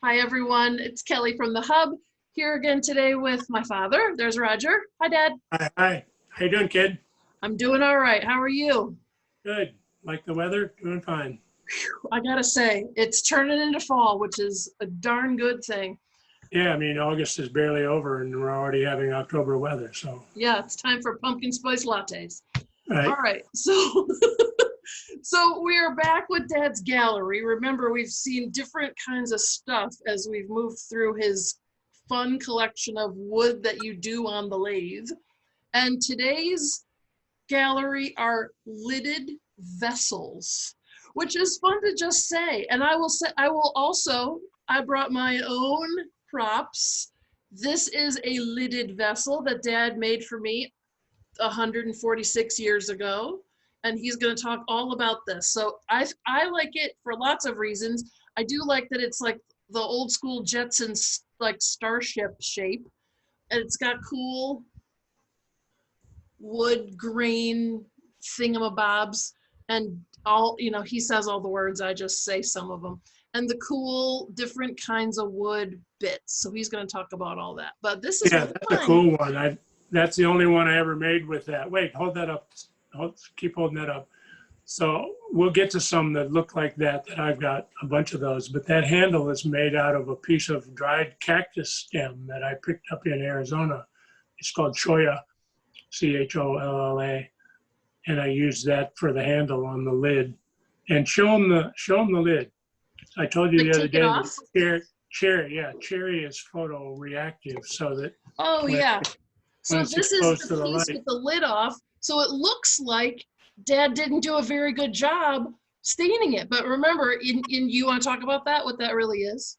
Hi everyone, it's Kelly from the Hub, here again today with my father. There's Roger. Hi Dad. Hi, hi. How you doing, kid? I'm doing all right. How are you? Good. Like the weather? Doing fine. I gotta say, it's turning into fall, which is a darn good thing. Yeah, I mean, August is barely over and we're already having October weather, so. Yeah, it's time for pumpkin spice lattes. All Right. right, so so we are back with Dad's gallery. Remember, we've seen different kinds of stuff as we've moved through his fun collection of wood that you do on the lathe. And today's gallery are lidded vessels, which is fun to just say. And I brought my own props. This is a lidded vessel that Dad made for me 146 years ago. And he's going to talk all about this. So I like it for lots of reasons. I do like that it's like the old school Jetsons like starship shape. And it's got cool wood grain thingamabobs and all, he says all the words, I just say some of them, and the cool different kinds of wood bits. So he's going to talk about all that, but this is Yeah, really that's a fun. cool one. That's the only one I ever made with that. Wait, hold that up. Keep holding that up. So we'll get to some that look like that I've got a bunch of those, but that handle is made out of a piece of dried cactus stem that I picked up in Arizona. It's called cholla, Cholla, and I used that for the handle on the lid. And show them the lid. I told you Like the other take it day off. that cherry is photoreactive, so that Oh when, yeah. when So it's this is exposed the to the piece light. with the lid off. So it looks like Dad didn't do a very good job staining it. But remember, in you want to talk about that, what that really is?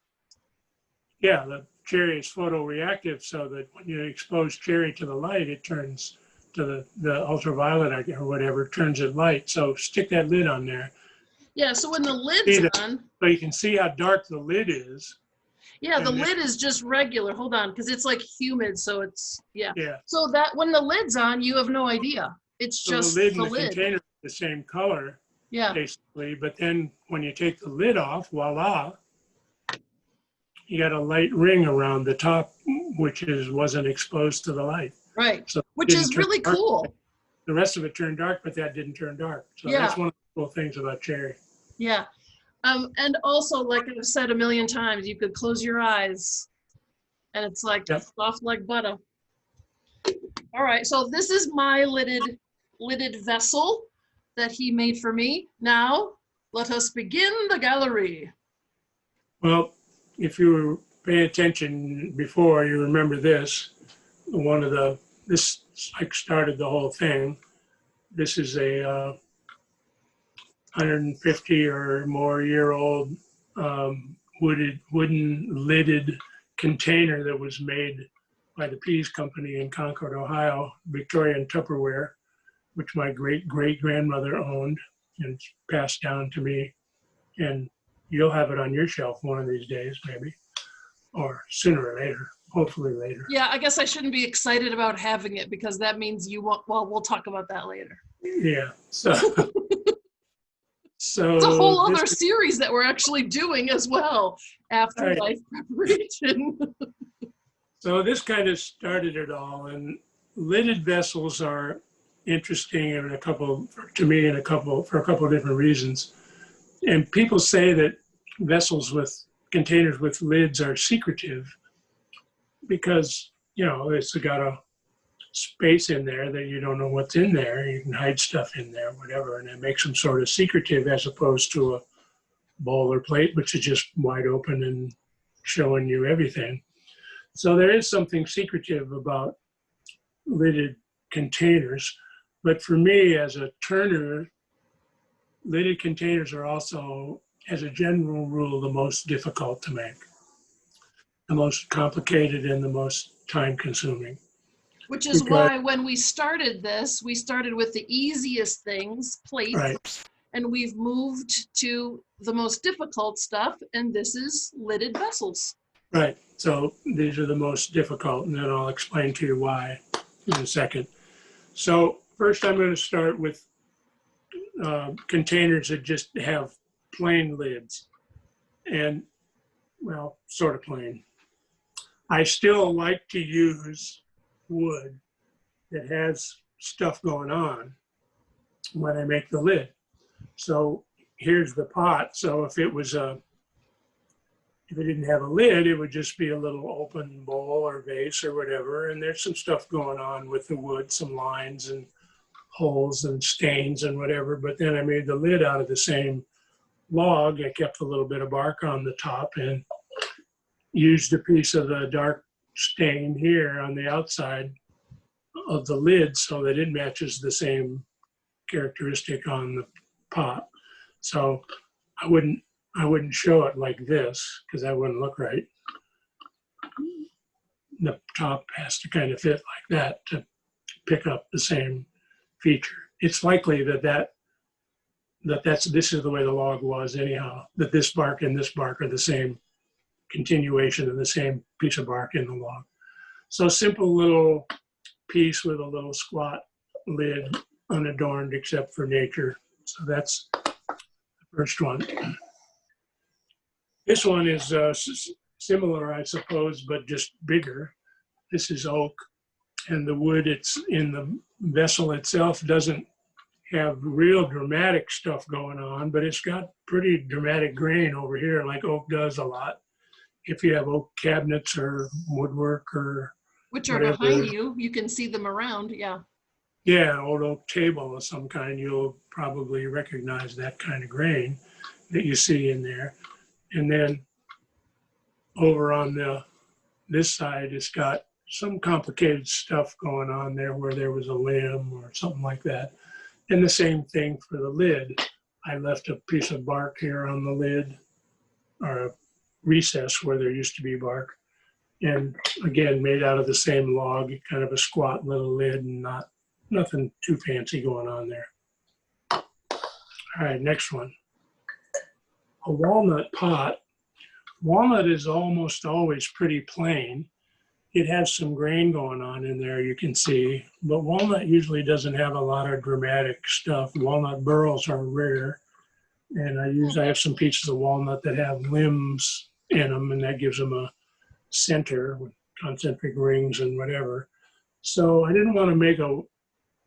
Yeah, the cherry is photoreactive, so that when you expose cherry to the light, it turns to the ultraviolet or whatever, turns it light. So stick that lid on there. Yeah, so when the lid's See that, on, so you can see how dark the lid is. yeah, the And then, lid is just regular. Hold on, because it's like humid, so it's, yeah. yeah, So that when the lid's on, you have no idea. It's so the just lid and the the lid. container are the same color, Yeah, basically. But then when you take the lid off, voila, you got a light ring around the top, which wasn't exposed to the light. right. So it Which didn't is turn really dark. cool. The rest of it turned dark, but that didn't turn dark. So Yeah, that's one of the cool things about cherry. yeah. And also, like I've said a million times, you could close your eyes and it's like Yep. soft like butter. All right, so this is my lidded vessel that he made for me. Now, let us begin the gallery. Well, if you were paying attention before, you remember this. This like started the whole thing. This is a 150 or more year old wooden lidded container that was made by the Pease Company in Concord, Ohio, Victorian Tupperware, which my great-great-grandmother owned and passed down to me. And you'll have it on your shelf one of these days, maybe, or sooner or later, hopefully later. Yeah, I guess I shouldn't be excited about having it because that means you won't, well, we'll talk about that later. Yeah, so It's a whole this other is series that we're actually doing as well, right. afterlife preparation. So this kind of started it all, and lidded vessels are interesting in to me, for a couple of different reasons. And people say that containers with lids are secretive because, it's got a space in there that you don't know what's in there. You can hide stuff in there, whatever, and it makes them sort of secretive as opposed to a bowl or plate, which is just wide open and showing you everything. So there is something secretive about lidded containers. But for me, as a turner, lidded containers are also, as a general rule, the most difficult to make, the most complicated and the most time consuming. Which is Because, why when we started this, we started with the easiest things, plates, right, and we've moved to the most difficult stuff, and this is lidded vessels. right. So these are the most difficult, and then I'll explain to you why in a second. So first I'm going to start with containers that just have plain lids. And well, sort of plain. I still like to use wood that has stuff going on when I make the lid. So here's the pot. So if it didn't have a lid, it would just be a little open bowl or vase or whatever. And there's some stuff going on with the wood, some lines and holes and stains and whatever. But then I made the lid out of the same log. I kept a little bit of bark on the top and used a piece of the dark stain here on the outside of the lid so that it matches the same characteristic on the pot. So I wouldn't show it like this because that wouldn't look right. The top has to kind of fit like that to pick up the same feature. It's likely this is the way the log was anyhow, that this bark and this bark are the same continuation of the same piece of bark in the log. So simple little piece with a little squat lid, unadorned except for nature. So that's the first one. This one is similar, I suppose, but just bigger. This is oak, and the wood it's in the vessel itself doesn't have real dramatic stuff going on, but it's got pretty dramatic grain over here, like oak does a lot. If you have oak cabinets or woodwork or Which are whatever, behind you. You can see them around. Yeah. yeah, old oak table of some kind, you'll probably recognize that kind of grain that you see in there. And then over on this side, it's got some complicated stuff going on there where there was a limb or something like that. And the same thing for the lid. I left a piece of bark here on the lid, or a recess where there used to be bark. And again, made out of the same log, kind of a squat little lid and nothing too fancy going on there. All right, next one. A walnut pot. Walnut is almost always pretty plain. It has some grain going on in there, you can see, but walnut usually doesn't have a lot of dramatic stuff. Walnut burls are rare, and I have some pieces of walnut that have limbs in them, and that gives them a center with concentric rings and whatever. So I didn't want to make a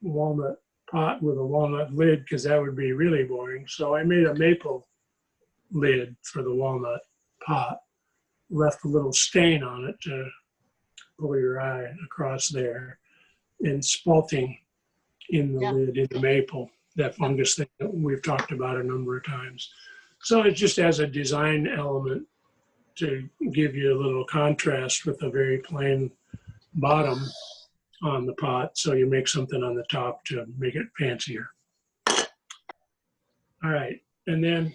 walnut pot with a walnut lid because that would be really boring. So I made a maple lid for the walnut pot, left a little stain on it to pull your eye across there, and spalting in the lid in the maple, that fungus thing that we've talked about a number of times. So it just has a design element to give you a little contrast with a very plain bottom on the pot. So you make something on the top to make it fancier. All right, and then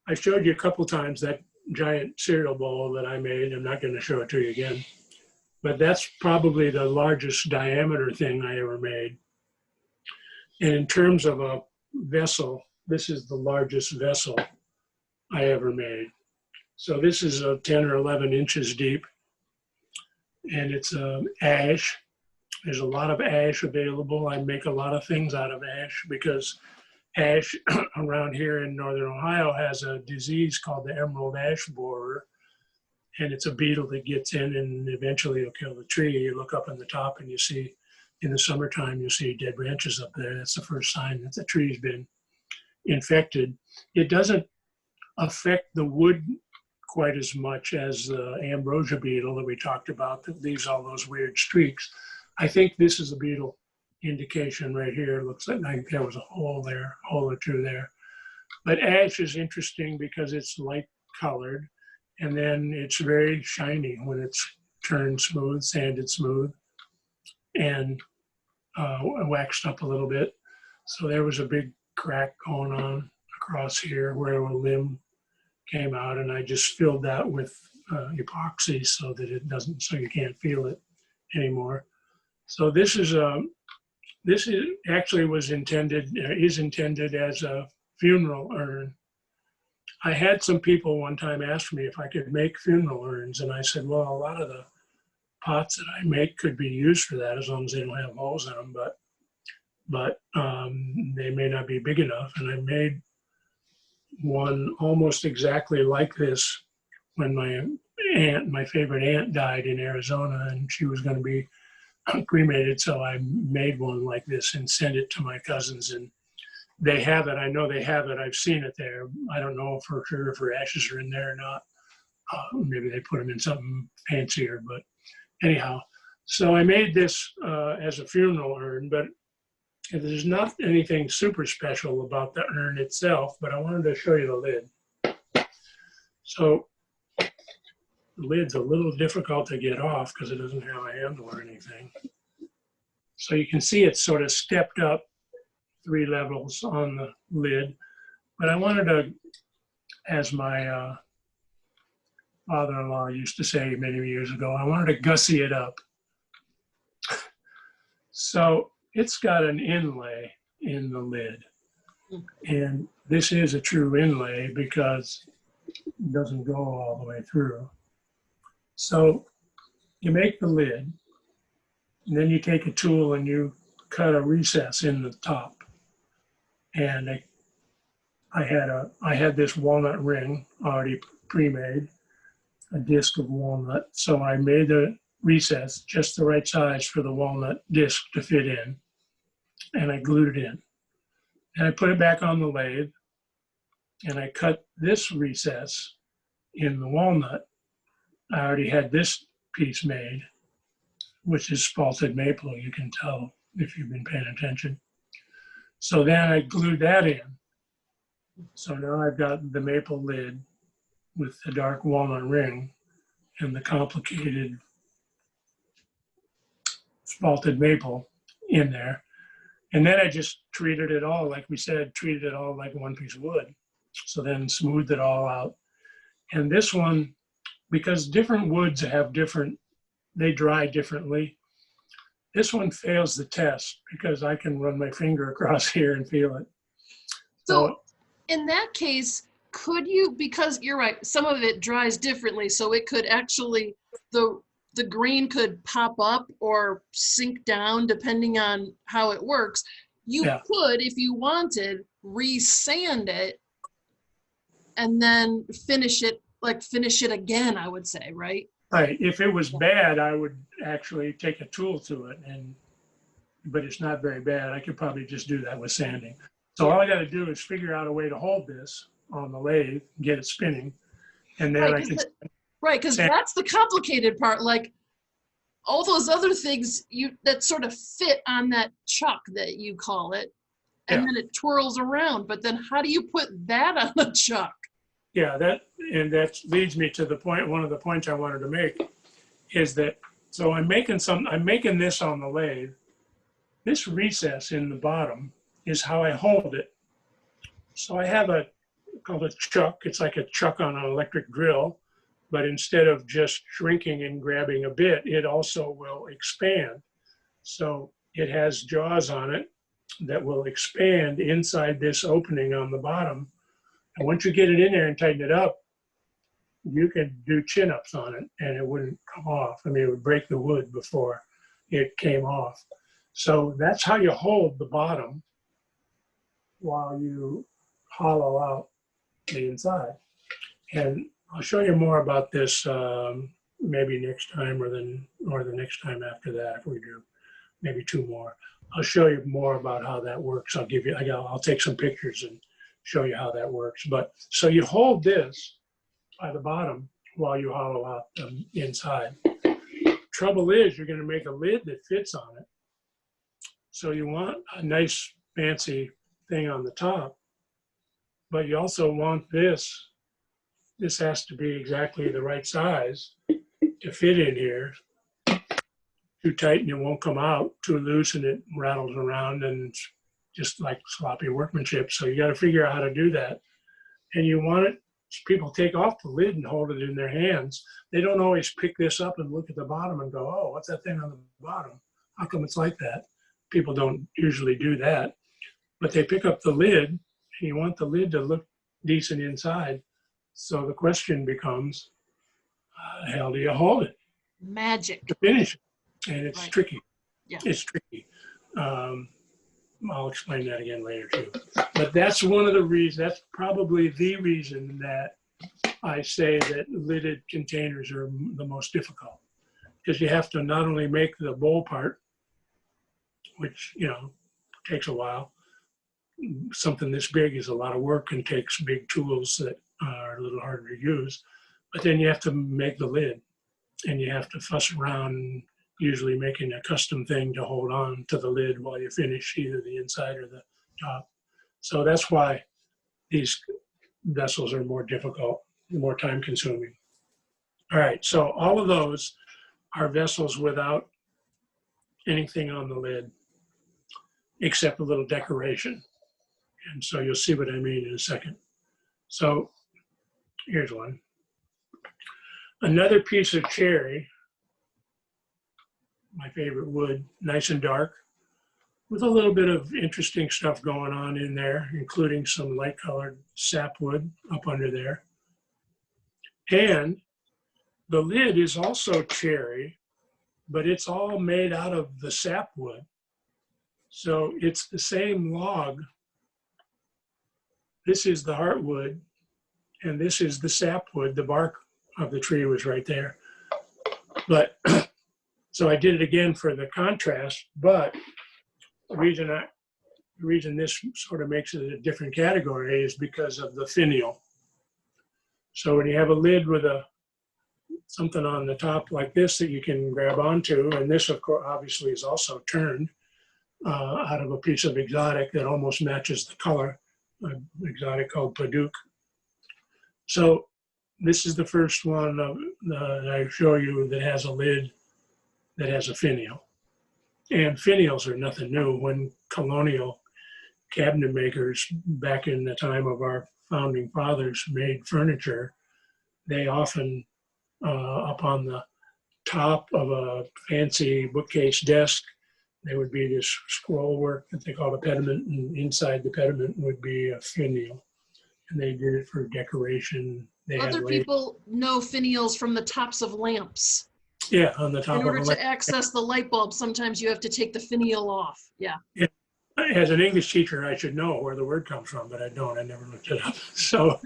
I showed you a couple times that giant cereal bowl that I made. I'm not going to show it to you again, but that's probably the largest diameter thing I ever made. And in terms of a vessel, this is the largest vessel I ever made. So this is 10 or 11 inches deep, and it's ash. There's a lot of ash available. I make a lot of things out of ash because ash around here in northern Ohio has a disease called the emerald ash borer, and it's a beetle that gets in and eventually will kill the tree. You look up on the top and you see, in the summertime, you'll see dead branches up there. That's the first sign that the tree's been infected. It doesn't affect the wood quite as much as the ambrosia beetle that we talked about that leaves all those weird streaks. I think this is a beetle indication right here. It looks like there was a hole there, a hole or two there. But ash is interesting because it's light colored, and then it's very shiny when it's turned smooth, sanded smooth, and waxed up a little bit. So there was a big crack going on across here where a limb came out, and I just filled that with epoxy so that it doesn't, so you can't feel it anymore. So this is actually is intended as a funeral urn. I had some people one time ask me if I could make funeral urns, and I said, well, a lot of the pots that I make could be used for that as long as they don't have holes in them, but they may not be big enough. And I made one almost exactly like this when my favorite aunt died in Arizona, and she was going to be cremated. So I made one like this and sent it to my cousins, and they have it. I know they have it. I've seen it there. I don't know for sure if her ashes are in there or not. Maybe they put them in something fancier, but anyhow. So I made this as a funeral urn, but there's not anything super special about the urn itself, but I wanted to show you the lid. So the lid's a little difficult to get off because it doesn't have a handle or anything. So you can see it's sort of stepped up 3 levels on the lid, but I wanted to, as my father-in-law used to say many years ago, I wanted to gussy it up. So it's got an inlay in the lid. And this is a true inlay because it doesn't go all the way through. So you make the lid, and then you take a tool and you cut a recess in the top. And I had this walnut ring already pre-made, a disc of walnut. So I made the recess just the right size for the walnut disc to fit in, and I glued it in. And I put it back on the lathe, and I cut this recess in the walnut. I already had this piece made, which is spalted maple, you can tell if you've been paying attention. So then I glued that in. So now I've got the maple lid with the dark walnut ring and the complicated spalted maple in there. And then I just treated it all, like we said, treated it all like one piece of wood. So then smoothed it all out. And this one, because different woods have different, they dry differently. This one fails the test because I can run my finger across here and feel it. So in that case, could you, because you're right, some of it dries differently, so it could actually, the grain could pop up or sink down depending on how it works. You could, if you wanted, re-sand it and then finish it again, I would say, right? Right. If it was bad, I would actually take a tool to it, but it's not very bad. I could probably just do that with sanding. So all I got to do is figure out a way to hold this on the lathe, get it spinning, and then I can. Right, because that's the complicated part. Like all those other things that sort of fit on that chuck that you call it, and then it twirls around. But then how do you put that on the chuck? Yeah, that leads me to the point. One of the points I wanted to make is that so I'm making this on the lathe. This recess in the bottom is how I hold it. So I have called a chuck. It's like a chuck on an electric drill, but instead of just shrinking and grabbing a bit, it also will expand. So it has jaws on it that will expand inside this opening on the bottom. And once you get it in there and tighten it up, you can do chin-ups on it and it wouldn't come off. I mean, it would break the wood before it came off. So that's how you hold the bottom while you hollow out the inside. And I'll show you more about this maybe next time or the next time after that if we do, maybe 2 more. I'll show you more about how that works. I'll take some pictures and show you how that works. But so you hold this by the bottom while you hollow out the inside. Trouble is you're going to make a lid that fits on it. So you want a nice fancy thing on the top, but you also want this. This has to be exactly the right size to fit in here. Too tight and it won't come out. Too loose and it rattles around and it's just like sloppy workmanship. So you got to figure out how to do that. And you want it, people take off the lid and hold it in their hands. They don't always pick this up and look at the bottom and go, oh, what's that thing on the bottom? How come it's like that? People don't usually do that. But they pick up the lid and you want the lid to look decent inside. So the question becomes, how the hell do you hold it? Magic. To finish it. And it's tricky. Yeah. It's tricky. I'll explain that again later too. But that's one of the reasons, that's probably the reason that I say that lidded containers are the most difficult, because you have to not only make the bowl part, which, takes a while. Something this big is a lot of work and takes big tools that are a little harder to use. But then you have to make the lid, and you have to fuss around, usually making a custom thing to hold on to the lid while you finish either the inside or the top. So that's why these vessels are more difficult, more time consuming. All right, so all of those are vessels without anything on the lid except a little decoration. And so you'll see what I mean in a second. So here's one. Another piece of cherry, my favorite wood, nice and dark, with a little bit of interesting stuff going on in there, including some light colored sapwood up under there. And the lid is also cherry, but it's all made out of the sapwood. So it's the same log. This is the heartwood, and this is the sapwood. The bark of the tree was right there. But so I did it again for the contrast, but the reason this sort of makes it a different category is because of the finial. So when you have a lid with something on the top like this that you can grab onto, and this of course obviously is also turned out of a piece of exotic that almost matches the color, an exotic called Paduke. So this is the first one that I show you that has a lid that has a finial. And finials are nothing new. When colonial cabinet makers back in the time of our founding fathers made furniture, they often up on the top of a fancy bookcase desk, there would be this scroll work that they called a pediment, and inside the pediment would be a finial. And they did it for decoration. Other people know finials from the tops of lamps. Yeah, on the top of a lamp. In order to access the light bulb, sometimes you have to take the finial off. Yeah. As an English teacher, I should know where the word comes from, but I don't. I never looked it up. So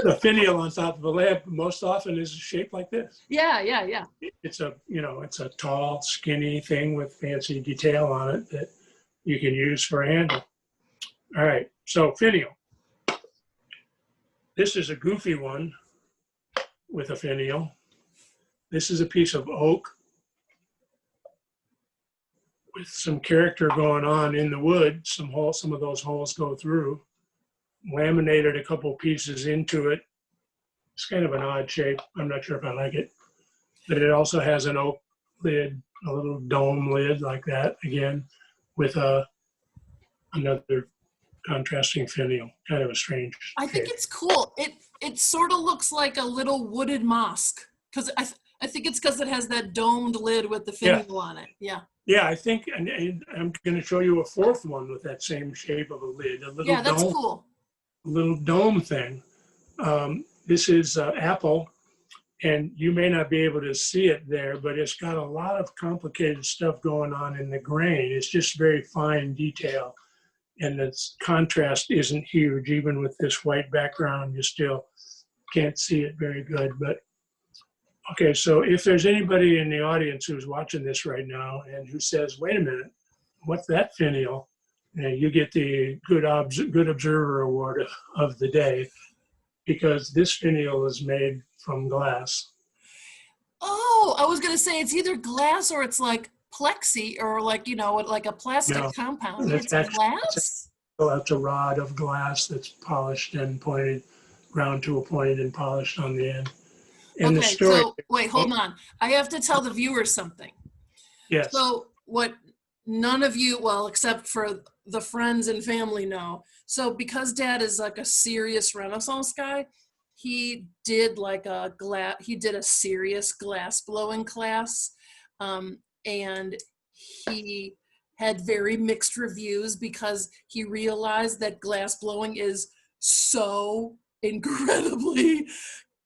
the finial on top of a lamp most often is shaped like this. Yeah. It's a tall, skinny thing with fancy detail on it that you can use for a handle. All right, so finial. This is a goofy one with a finial. This is a piece of oak with some character going on in the wood. Some of those holes go through. Laminated a couple pieces into it. It's kind of an odd shape. I'm not sure if I like it. But it also has an oak lid, a little dome lid like that, again, with another contrasting finial. Kind of a strange I think it's cool. It sort of looks like a little wooded mosque, because I think it's because it has that domed lid with the finial on it. Yeah. Yeah, I think, and I'm going to show you a fourth one with that same shape of a lid. Yeah, that's cool. A little dome thing. This is apple, and you may not be able to see it there, but it's got a lot of complicated stuff going on in the grain. It's just very fine detail, and its contrast isn't huge. Even with this white background, you still can't see it very good. But okay, so if there's anybody in the audience who's watching this right now and who says, wait a minute, what's that finial? And you get the Good Observer Award of the day, because this finial is made from glass. Oh, I was going to say it's either glass or it's like plexi or like a plastic compound. It's glass? That's a rod of glass that's polished and pointed, ground to a point and polished on the end. And okay, so wait, hold on. I have to tell the viewers something. Yes. So what none of you, well, except for the friends and family know. So because Dad is like a serious Renaissance guy, he did a serious glass blowing class. And he had very mixed reviews because he realized that glass blowing is so incredibly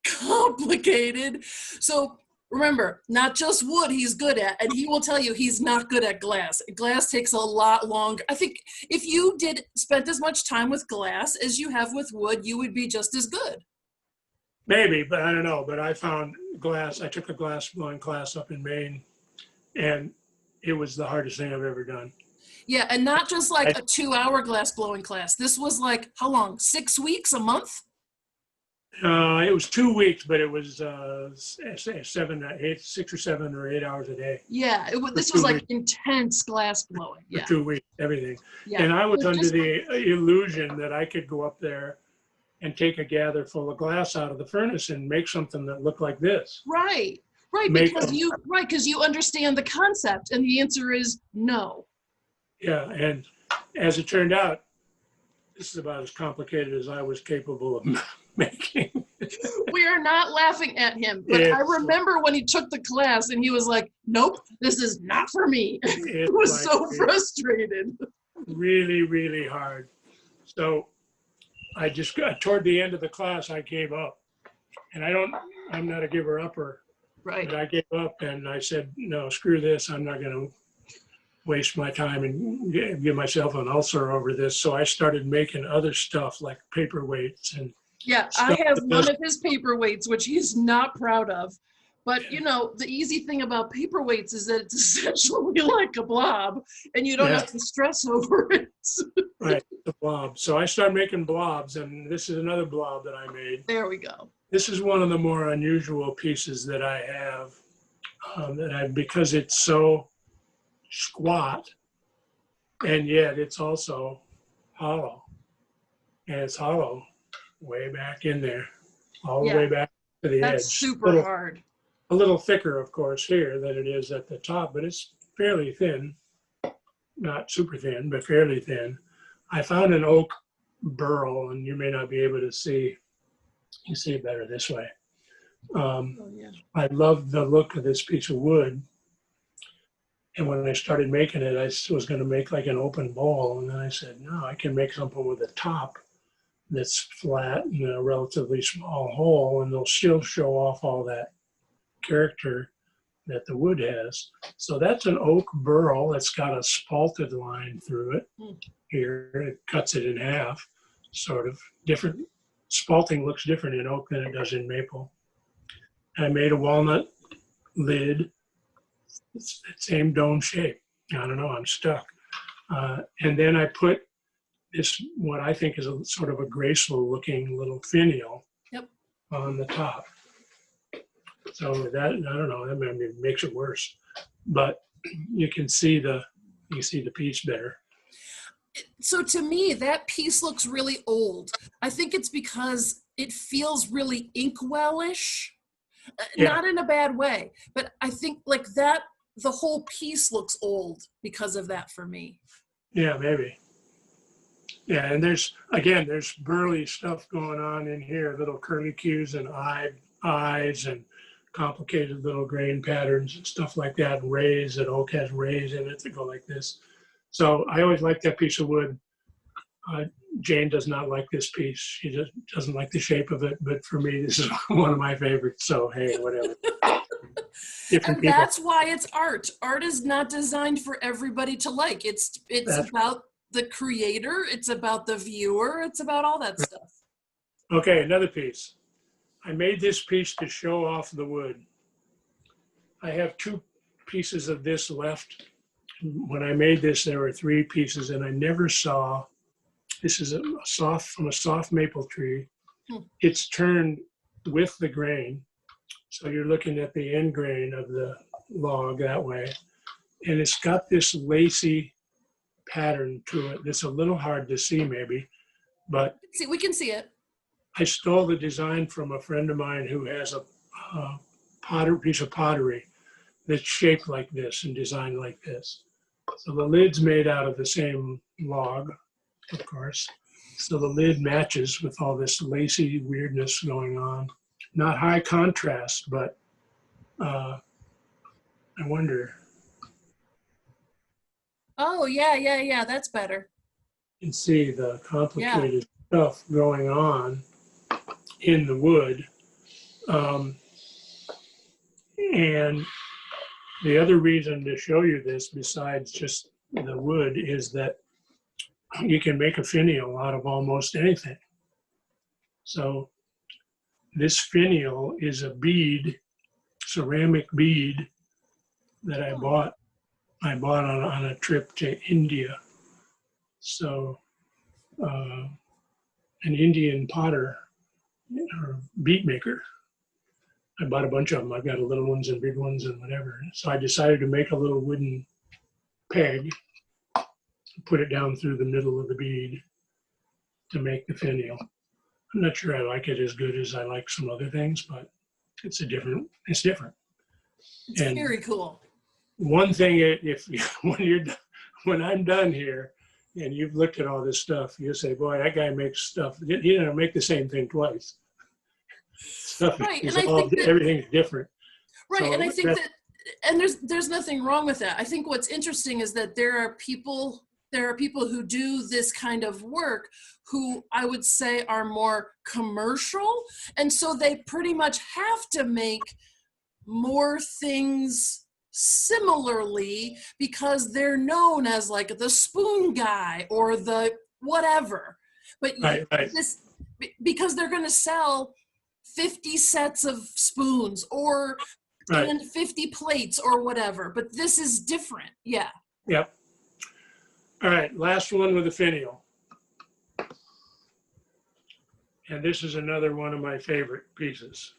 complicated. So remember, not just wood he's good at, and he will tell you he's not good at glass. Glass takes a lot longer. I think if you spent as much time with glass as you have with wood, you would be just as good. Maybe, but I don't know. But I found glass. I took a glass blowing class up in Maine, and it was the hardest thing I've ever done. Yeah, and not just like I, a 2 hour glass blowing class. This was like, how long? 6 weeks, a month? it was 2 weeks, but it was 6 or 7 or 8 hours a day Yeah, for this was two like weeks. intense glass blowing. For Yeah, 2 weeks, everything. yeah. And I was So under just the illusion that I could go up there and take a gather full of glass out of the furnace and make something that looked like this. right, right, Make because you understand the concept, and the answer is no. Yeah, and as it turned out, this is about as complicated as I was capable of making. We are not laughing at him, but I It's remember when he took the class and he was like, "Nope, this is not for me." He it's was like so frustrated. really, really hard. So I just got toward the end of the class, I gave up. And I'm not a giver upper, Right. but I gave up and I said, no, screw this. I'm not going to waste my time and give myself an ulcer over this. So I started making other stuff like paperweights and Yeah, I stuff have that one doesn't. of his paperweights, which he's not proud of. But you know, the easy thing about paperweights is that it's essentially like a blob, and you don't Yeah, have to stress over it. right, the blob. So I started making blobs, and this is another blob that I made. There we go. This is one of the more unusual pieces that I have, because it's so squat, and yet it's also hollow. And it's hollow way back in there, all the Yeah, way back to the that's edge. super hard. A little thicker, of course, here than it is at the top, but it's fairly thin. Not super thin, but fairly thin. I found an oak burl, and you may not be able to see. You see it better this way. Oh yeah. I loved the look of this piece of wood. And when I started making it, I was going to make like an open bowl. And then I said, no, I can make something with a top that's flat and a relatively small hole, and they'll still show off all that character that the wood has. So that's an oak burl. It's got a spalted line through it. Here, it cuts it in half, sort of different. Spalting looks different in oak than it does in maple. I made a walnut lid. It's the same dome shape. I don't know, I'm stuck. And then I put this, what I think is a sort of a graceful looking little finial Yep. on the top. So that, I don't know, that maybe makes it worse, but you can see the piece better. So to me, that piece looks really old. I think it's because it feels really inkwellish, Yeah, not in a bad way, but I think like that, the whole piece looks old because of that for me. yeah, maybe. Yeah, and there's burly stuff going on in here, little curlicues and eyes and complicated little grain patterns and stuff like that. Rays, that oak has rays in it that go like this. So I always like that piece of wood. Jane does not like this piece. She just doesn't like the shape of it. But for me, this is one of my favorites. So hey, whatever. Different And people. that's why it's art. Art is not designed for everybody to like. It's That's about the creator. It's about the viewer. It's about all that stuff. okay. Another piece. I made this piece to show off the wood. I have 2 pieces of this left. When I made this, there were 3 pieces, and I never saw. This is from a soft maple tree. It's turned with the grain. So you're looking at the end grain of the log that way. And it's got this lacy pattern to it that's a little hard to see maybe, but See, we can see it. I stole the design from a friend of mine who has a piece of pottery that's shaped like this and designed like this. So the lid's made out of the same log, of course. So the lid matches with all this lacy weirdness going on. Not high contrast, but I wonder, Oh, yeah. That's better. you can see the complicated stuff going on in the wood. And the other reason to show you this, besides just the wood, is that you can make a finial out of almost anything. So this finial is a bead, ceramic bead that I bought. I bought on a trip to India. So an Indian potter or bead maker. I bought a bunch of them. I've got little ones and big ones and whatever. So I decided to make a little wooden peg, put it down through the middle of the bead to make the finial. I'm not sure I like it as good as I like some other things, but it's different. It's and very cool. One thing, if when I'm done here and you've looked at all this stuff, you say, boy, that guy makes stuff. He didn't make the same thing twice. Stuff Right, is and I think that everything's different. right, So and I think that, and there's nothing wrong with that. I think what's interesting is that there are people who do this kind of work who I would say are more commercial, and so they pretty much have to make more things similarly because they're known as like the spoon guy or the whatever. But right. this, because they're going to sell 50 sets of spoons or and 50 plates or whatever, but this is different. Yeah. Yep. All right, last one with a finial. And this is another one of my favorite pieces.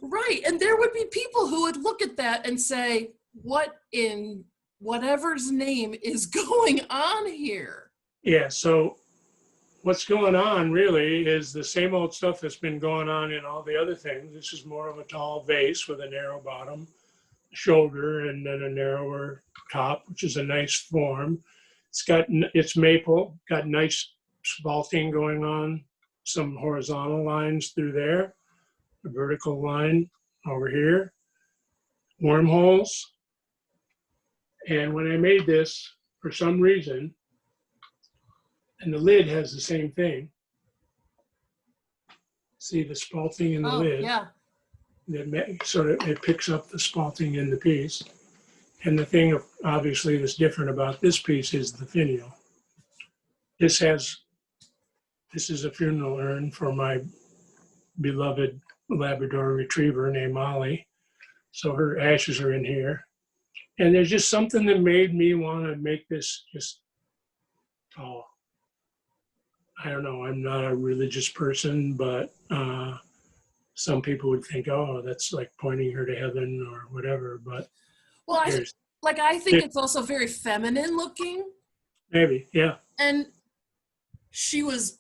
Right, and there would be people who would look at that and say, what in whatever's name is going on here? Yeah, so what's going on really is the same old stuff that's been going on in all the other things. This is more of a tall vase with a narrow bottom, shoulder, and then a narrower top, which is a nice form. It's maple, got nice vaulting going on, some horizontal lines through there, a vertical line over here, wormholes. And when I made this, for some reason, and the lid has the same thing. See the spalting in the lid? Yeah. It picks up the spalting in the piece. And the thing obviously that's different about this piece is the finial. This is a funeral urn for my beloved Labrador retriever named Molly. So her ashes are in here. And there's just something that made me want to make this just tall. I don't know, I'm not a religious person, but some people would think, oh, that's like pointing her to heaven or whatever. But well, I think it's also very feminine looking. Maybe, yeah. And she was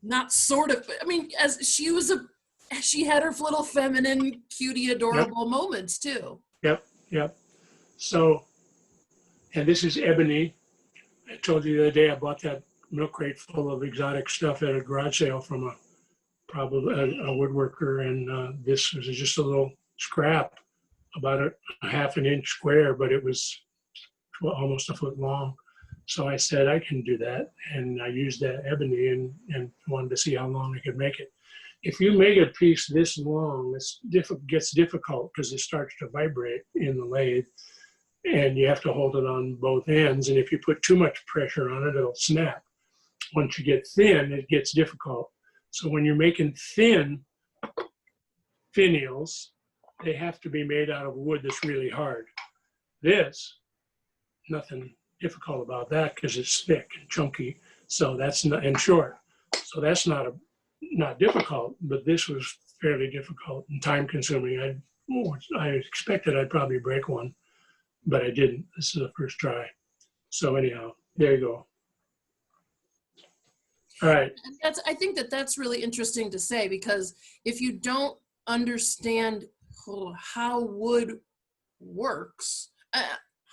not sort of, I mean, as she had her little feminine, cutie, adorable moments too. Yep. So, and this is ebony. I told you the other day I bought that milk crate full of exotic stuff at a garage sale from probably a woodworker, and this was just a little scrap, about a half an inch square, but it was almost a foot long. So I said I can do that, and I used that ebony and wanted to see how long I could make it. If you make a piece this long, it gets difficult because it starts to vibrate in the lathe, and you have to hold it on both ends. And if you put too much pressure on it, it'll snap. Once you get thin, it gets difficult. So when you're making thin finials, they have to be made out of wood that's really hard. This, nothing difficult about that because it's thick and chunky. So that's not, and short. So that's not difficult, but this was fairly difficult and time consuming. I expected I'd probably break one, but I didn't. This is the first try. So anyhow, there you go. All right. I think that's really interesting to say, because if you don't understand how wood works,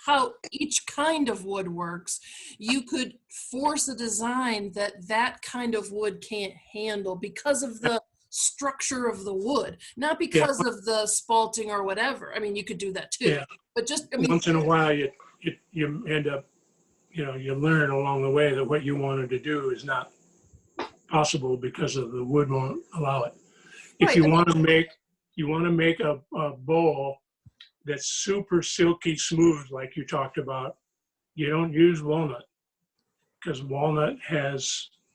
how each kind of wood works, you could force a design that kind of wood can't handle because of the structure of the wood, not because of the spalting or whatever. I mean, you could do that too, but just once in a while you end up, you learn along the way that what you wanted to do is not possible because of the wood won't allow it. If you want to make a bowl that's super silky smooth, like you talked about, you don't use walnut. because walnut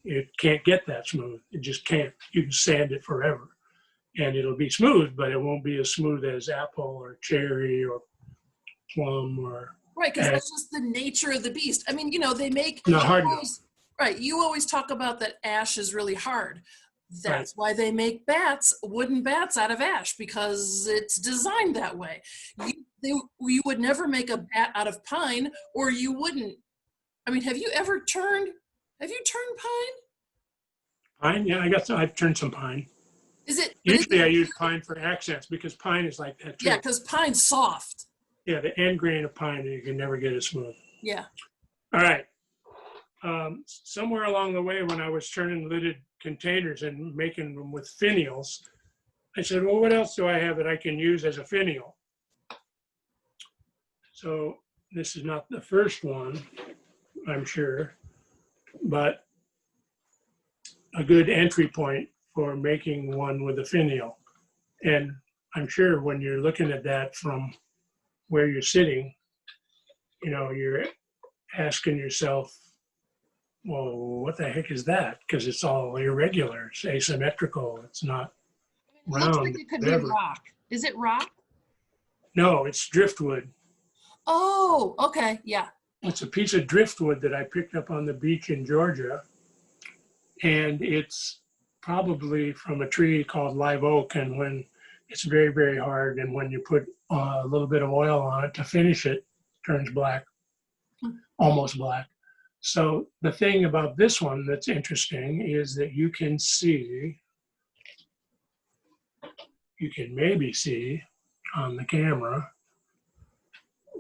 it can't get that smooth. It just can't. You can sand it forever and it'll be smooth, but it won't be as smooth as apple or cherry or plum or. Right, because that's just the nature of the beast. I mean, they make Not hard enough. Right, you always talk about that ash is really hard. That's Right. why they make wooden bats out of ash, because it's designed that way. You would never make a bat out of pine, or you wouldn't. I mean, have you turned pine? Pine, yeah, I guess I've turned some pine. Usually I use pine for accents because pine is like that too. Yeah, because pine's soft. Yeah, the end grain of pine, you can never get as smooth. Yeah. All right. Somewhere along the way when I was turning lidded containers and making them with finials, I said, well, what else do I have that I can use as a finial? So this is not the first one, I'm sure, but a good entry point for making one with a finial. And I'm sure when you're looking at that from where you're sitting, you're asking yourself, well, what the heck is that? Because it's all irregular, it's asymmetrical, it's not round. Looks like it could be rock. Is it rock? No, it's driftwood. Oh, okay, yeah. It's a piece of driftwood that I picked up on the beach in Georgia, and it's probably from a tree called live oak, and when it's very, very hard, and when you put a little bit of oil on it to finish it, it turns black, almost black. So the thing about this one that's interesting is that you can maybe see on the camera,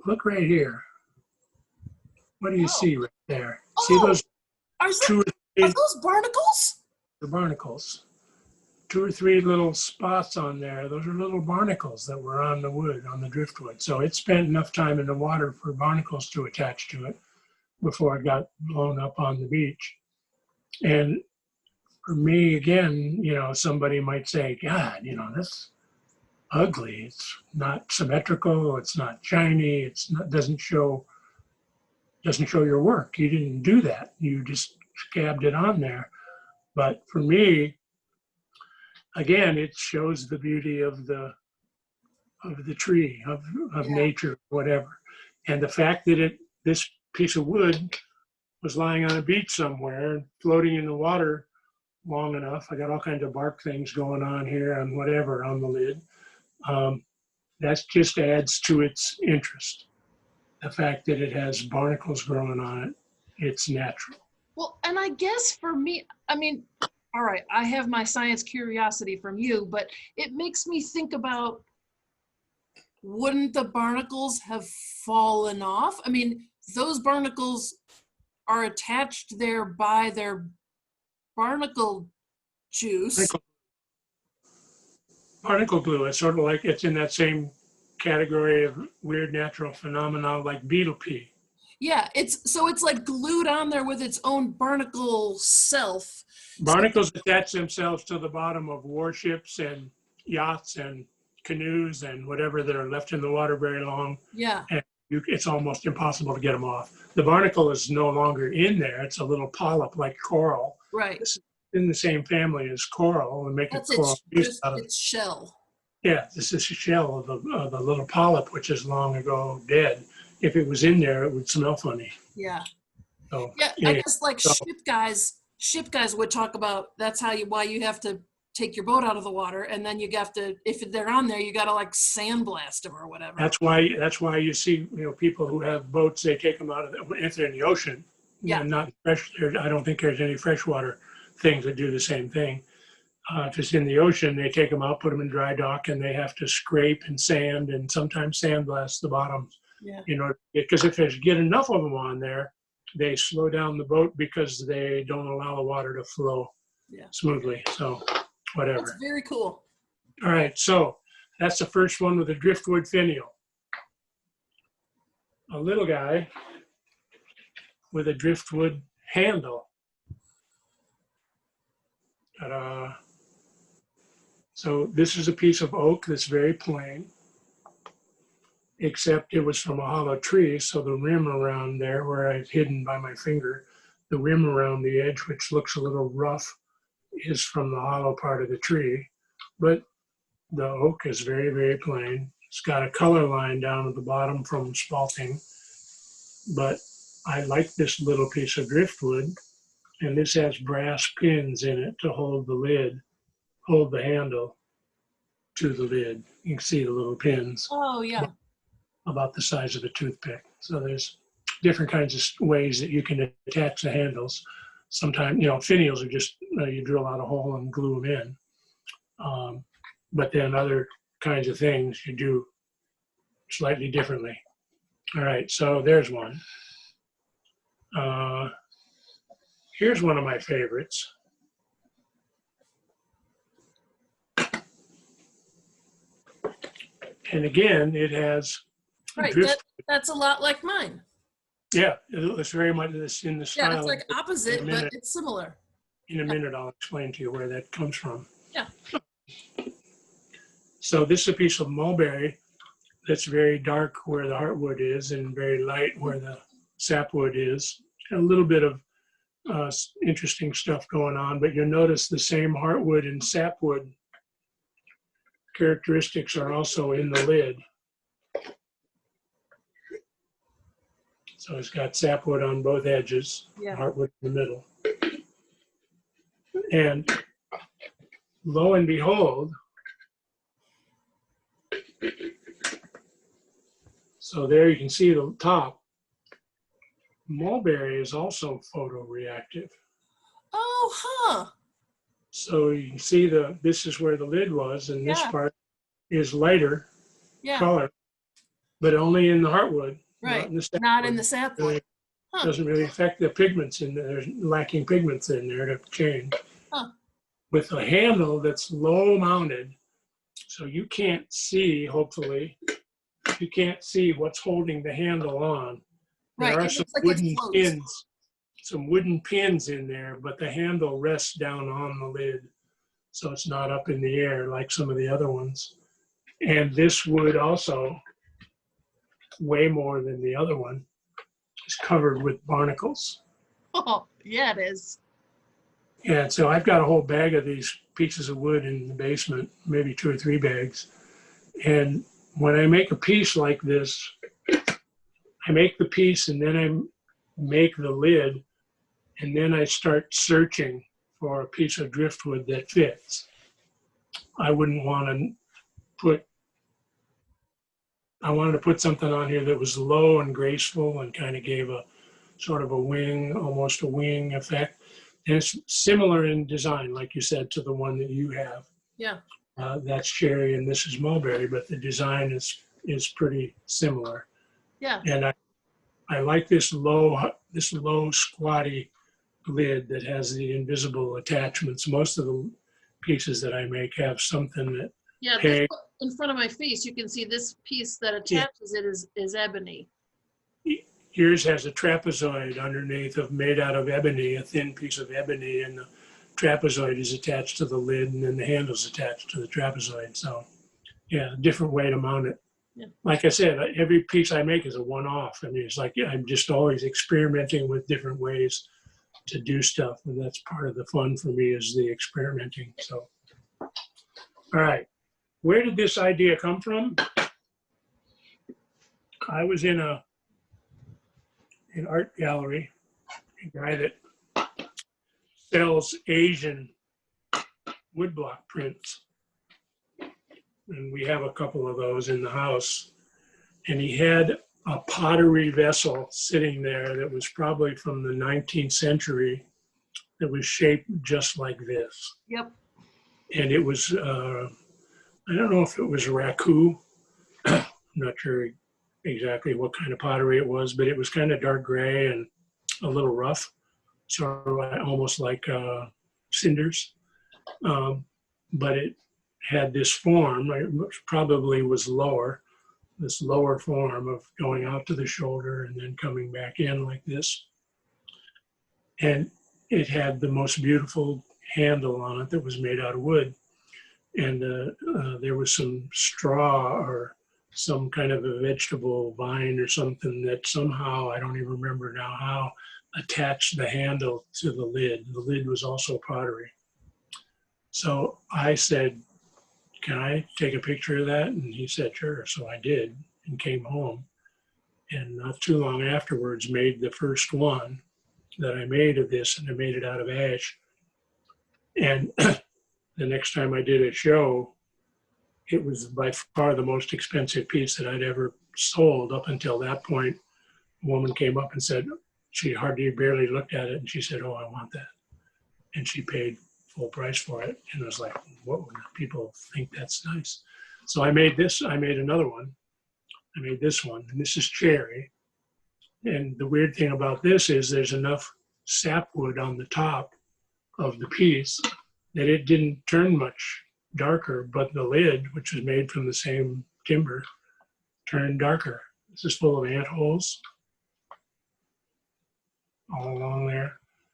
look right here. What do you see right there? See those are those barnacles? The barnacles. 2 or 3 little spots on there. Those are little barnacles that were on the wood, on the driftwood. So it spent enough time in the water for barnacles to attach to it before it got blown up on the beach. And for me, again, somebody might say, God, that's ugly. It's not symmetrical. It's not shiny. Doesn't show your work. You didn't do that. You just scabbed it on there. But for me, again, it shows the beauty of the tree, of nature, whatever. And the fact that this piece of wood was lying on a beach somewhere, floating in the water long enough. I got all kinds of bark things going on here and whatever on the lid. That just adds to its interest. The fact that it has barnacles growing on it, it's natural. Well, and I guess for me, I mean, all right, I have my science curiosity from you, but it makes me think about, wouldn't the barnacles have fallen off? I mean, those barnacles are attached there by their barnacle juice. Barnacle glue, it's sort of like it's in that same category of weird natural phenomena like beetle pee. Yeah, it's like glued on there with its own barnacle self. Barnacles attach themselves to the bottom of warships and yachts and canoes and whatever that are left in the water very long. Yeah. And it's almost impossible to get them off. The barnacle is no longer in there. It's a little polyp like coral. Right. It's in the same family as coral and make a coral piece out of its shell. Yeah, this is a shell of the little polyp, which is long ago dead. If it was in there, it would smell funny. Yeah. So, yeah, I guess like ship guys would talk about, that's why you have to take your boat out of the water, and then you have to, if they're on there, you got to like sandblast them or whatever. That's why you see, people who have boats, they take them out of if they're in the ocean. Yeah. Not fresh. I don't think there's any freshwater things that do the same thing. If it's in the ocean, they take them out, put them in dry dock, and they have to scrape and sand and sometimes sandblast the bottoms. Yeah. Because if they get enough of them on there, they slow down the boat because they don't allow the water to flow smoothly. So whatever. That's very cool. All right, so that's the first one with a driftwood finial. A little guy with a driftwood handle. Ta-da. So this is a piece of oak that's very plain, except it was from a hollow tree, so the rim around there where I've hidden by my finger, the rim around the edge, which looks a little rough, is from the hollow part of the tree. But the oak is very, very plain. It's got a color line down at the bottom from spalting. But I like this little piece of driftwood, and this has brass pins in it to hold the lid, hold the handle to the lid. You can see the little pins. Oh, yeah. About the size of a toothpick. So there's different kinds of ways that you can attach the handles. Sometimes, finials are just, you drill out a hole and glue them in. But then other kinds of things you do slightly differently. All right, so there's one. Here's one of my favorites. And again, it has Right, that's a lot like mine. Yeah, it's very much this in the style. Yeah, it's like opposite, but it's similar. In a minute, I'll explain to you where that comes from. Yeah. So this is a piece of mulberry that's very dark where the heartwood is and very light where the sapwood is. A little bit of interesting stuff going on, but you'll notice the same heartwood and sapwood characteristics are also in the lid. So it's got sapwood on both edges, heartwood in the middle. And lo and behold, so there you can see the top. Mulberry is also photoreactive. Oh, huh. So you can see this is where the lid was, and this part is lighter color, but only in the heartwood. Right, not in the sapwood. Really, doesn't really affect the pigments in there. There's lacking pigments in there to change. Huh. With a handle that's low mounted, so you can't see, hopefully, you can't see what's holding the handle on. There are some wooden pins in there, but the handle rests down on the lid. So it's not up in the air like some of the other ones. And this wood also, way more than the other one, is covered with barnacles. Oh, yeah, it is. And so I've got a whole bag of these pieces of wood in the basement, maybe 2 or 3 bags. And when I make a piece like this, I make the piece and then I make the lid, and then I start searching for a piece of driftwood that fits. I wouldn't want to I wanted to put something on here that was low and graceful and kind of gave a sort of a wing, almost a wing effect. And it's similar in design, like you said, to the one that you have. Yeah. That's cherry and this is mulberry, but the design is pretty similar. Yeah. And I like this low squatty lid that has the invisible attachments. Most of the pieces that I make have something that in front of my face, you can see this piece that attaches it is ebony. Yours has a trapezoid underneath made out of ebony, a thin piece of ebony, and the trapezoid is attached to the lid, and then the handle's attached to the trapezoid. So, yeah, a different way to mount it. Yeah. Like I said, every piece I make is a one-off. I mean, it's like I'm just always experimenting with different ways to do stuff, and that's part of the fun for me is the experimenting. So, all right. Where did this idea come from? I was in an art gallery, a guy that sells Asian woodblock prints. And we have a couple of those in the house. And he had a pottery vessel sitting there that was probably from the 19th century that was shaped just like this. Yep. And it was, I don't know if it was raku. I'm not sure exactly what kind of pottery it was, but it was kind of dark gray and a little rough, sort of almost like cinders. But it had this form, which probably was lower, this lower form of going out to the shoulder and then coming back in like this. And it had the most beautiful handle on it that was made out of wood. And there was some straw or some kind of a vegetable vine or something that somehow, I don't even remember now how, attach the handle to the lid. The lid was also pottery. So I said, can I take a picture of that? And he said, sure. So I did and came home. And not too long afterwards, made the first one that I made of this, and I made it out of ash. And the next time I did a show, it was by far the most expensive piece that I'd ever sold up until that point. A woman came up and said, she hardly barely looked at it, and she said, oh, I want that. And she paid full price for it. And I was like, what would people think? That's nice. So I made this, I made another one. I made this one, and this is cherry. And the weird thing about this is there's enough sapwood on the top of the piece that it didn't turn much darker, but the lid, which was made from the same timber, turned darker. This is full of ant holes all along there.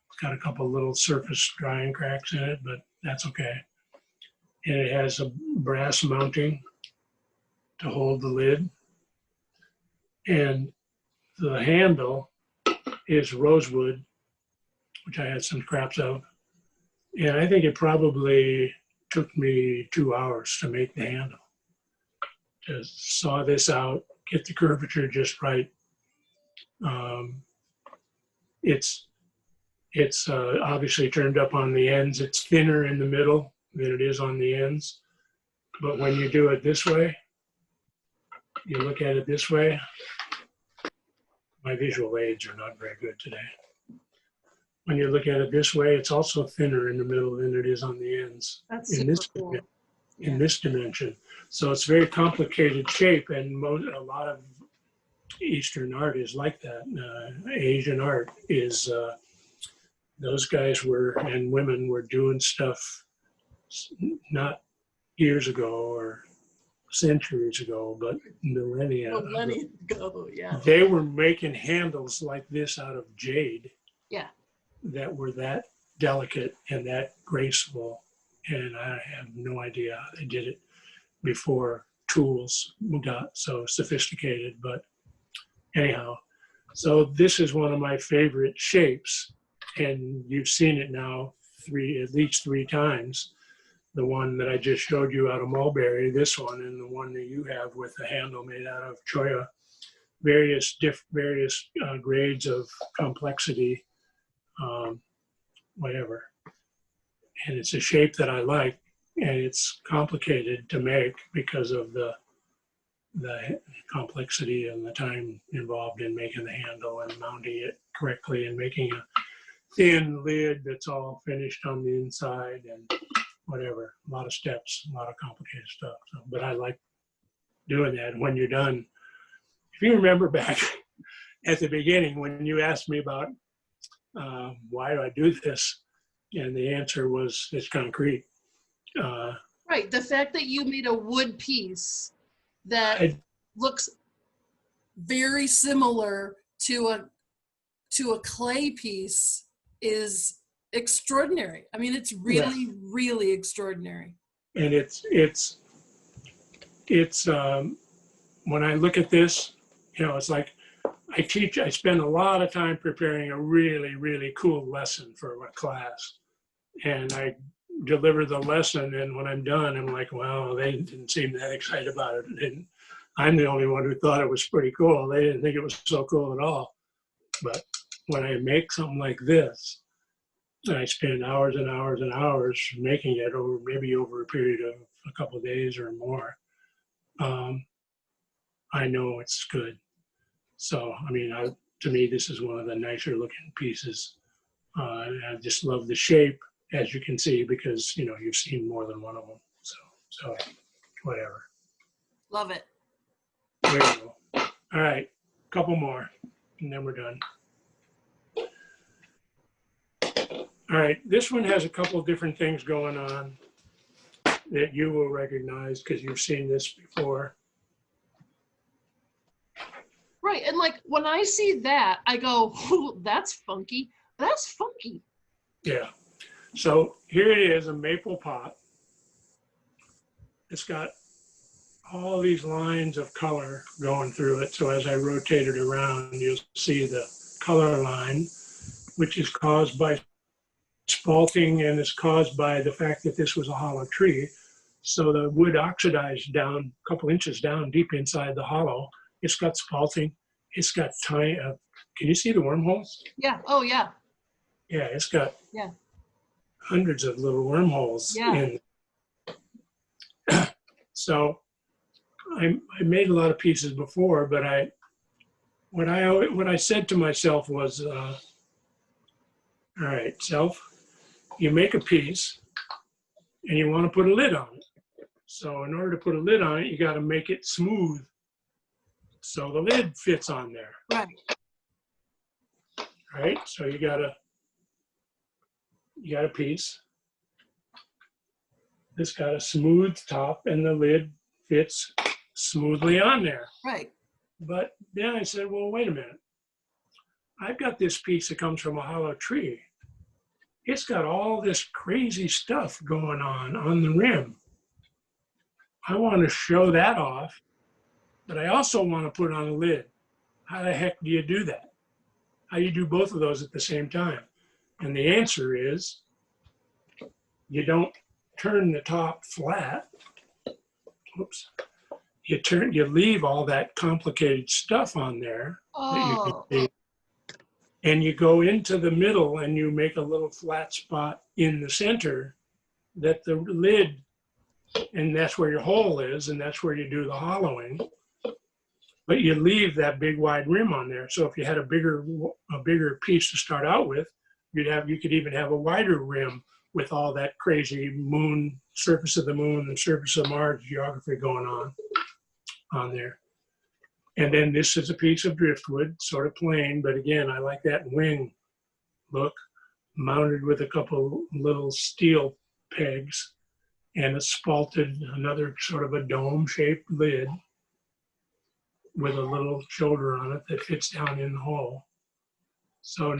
It's got a couple little surface drying cracks in it, but that's okay. And it has a brass mounting to hold the lid. And the handle is rosewood, which I had some scraps of. And I think it probably took me 2 hours to make the handle. Just saw this out, get the curvature just right. It's obviously turned up on the ends. It's thinner in the middle than it is on the ends. But when you do it this way, you look at it this way. My visual aids are not very good today. When you look at it this way, it's also thinner in the middle than it is on the ends. That's in super cool. In this dimension. So it's very complicated shape, and a lot of Eastern art is like that. Asian art is, those guys were, and women were doing stuff not years ago or centuries ago, but millennia ago, yeah. They were making handles like this out of jade. Yeah. That were that delicate and that graceful. And I have no idea how they did it before tools got so sophisticated. But anyhow, so this is one of my favorite shapes. And you've seen it now at least three times. The one that I just showed you out of mulberry, this one, and the one that you have with the handle made out of choya, various grades of complexity, whatever. And it's a shape that I like, and it's complicated to make because of the complexity and the time involved in making the handle and mounting it correctly and making a thin lid that's all finished on the inside and whatever. A lot of steps, a lot of complicated stuff. So, but I like doing that. When you're done, if you remember back at the beginning when you asked me about why do I do this, and the answer was it's concrete. Right. The fact that you made a wood piece that looks very similar to a clay piece is extraordinary. I mean, it's really, really extraordinary. And it's when I look at this, it's like I spend a lot of time preparing a really, really cool lesson for a class. And I deliver the lesson, and when I'm done, I'm like, wow, they didn't seem that excited about it. And I'm the only one who thought it was pretty cool. They didn't think it was so cool at all. But when I make something like this, I spend hours and hours and hours making it over a period of a couple of days or more. I know it's good. So, I mean, to me, this is one of the nicer looking pieces. I just love the shape, as you can see, because, you've seen more than one of them. So whatever. Love it. There you go. All right, couple more, and then we're done. All right, this one has a couple of different things going on that you will recognize because you've seen this before. Right, and like when I see that, I go, "Ooh, that's funky. That's funky." Yeah. So here it is, a maple pot. It's got all these lines of color going through it. So as I rotate it around, you'll see the color line. which is caused by spalting and is caused by the fact that this was a hollow tree. So the wood oxidized down a couple inches down deep inside the hollow. It's got spalting. It's got tiny, can you see the wormholes? Yeah. Oh, yeah. Yeah, it's got Yeah. hundreds of little wormholes Yeah. in. So I made a lot of pieces before, but what I said to myself was, all right, self, you make a piece and you want to put a lid on it. So in order to put a lid on it, you got to make it smooth so the lid fits on there. Right. Right? So you got a piece. It's got a smooth top and the lid fits smoothly on there. Right. But then I said, well, wait a minute. I've got this piece that comes from a hollow tree. It's got all this crazy stuff going on the rim. I want to show that off, but I also want to put on a lid. How the heck do you do that? How do you do both of those at the same time? And the answer is, you don't turn the top flat. Oops. You leave all that complicated stuff on there that you can see. And you go into the middle and you make a little flat spot in the center that the lid, and that's where your hole is, and that's where you do the hollowing. But you leave that big wide rim on there. So if you had a bigger piece to start out with, you could even have a wider rim with all that crazy moon, surface of the moon and surface of Mars geography going on there. And then this is a piece of driftwood, sort of plain, but again, I like that wing look, mounted with a couple little steel pegs and a spalted, another sort of a dome-shaped lid with a little shoulder on it that fits down in the hole. So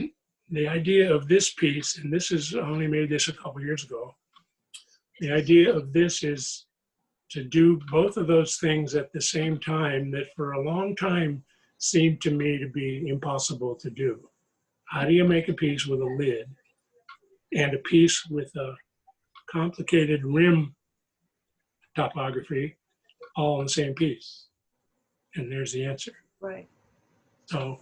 the idea of this piece, and this is, I only made this a couple years ago, the idea of this is to do both of those things at the same time that for a long time seemed to me to be impossible to do. How do you make a piece with a lid and a piece with a complicated rim topography all in the same piece? And there's the answer. Right. So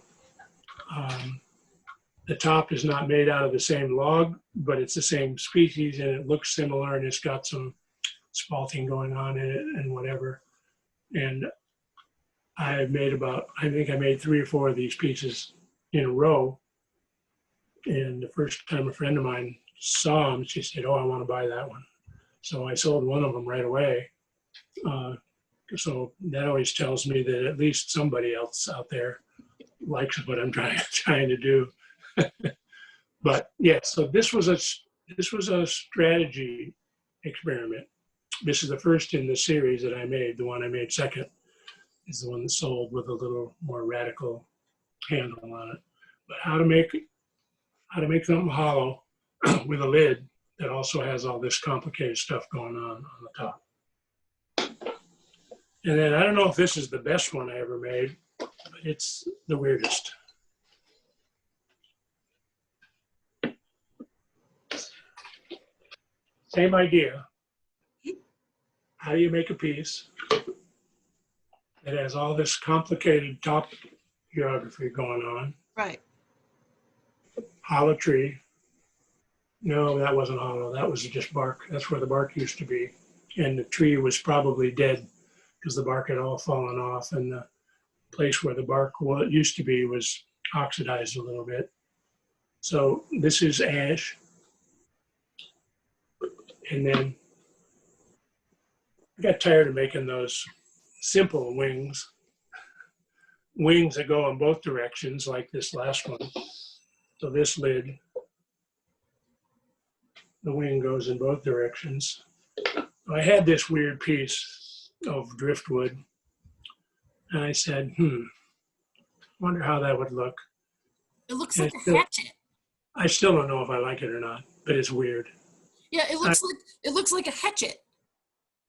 the top is not made out of the same log, but it's the same species and it looks similar and it's got some spalting going on in it and whatever. And I think I made 3 or 4 of these pieces in a row. And the first time a friend of mine saw them, she said, oh, I want to buy that one. So I sold one of them right away. So that always tells me that at least somebody else out there likes what I'm trying to do. But yeah, so this was a strategy experiment. This is the first in the series that I made. The one I made second is the one that sold with a little more radical handle on it. But how to make something hollow with a lid that also has all this complicated stuff going on the top. And then I don't know if this is the best one I ever made, but it's the weirdest. Same idea. How do you make a piece that has all this complicated top geography going on? Right. Hollow tree. No, that wasn't hollow. That was just bark. That's where the bark used to be. And the tree was probably dead because the bark had all fallen off and the place where the bark used to be was oxidized a little bit. So this is ash. And then I got tired of making those simple wings that go in both directions like this last one. So this lid, the wing goes in both directions. I had this weird piece of driftwood and I said, wonder how that would look. It looks like a hatchet. I still don't know if I like it or not, but it's weird. Yeah, it looks like a hatchet.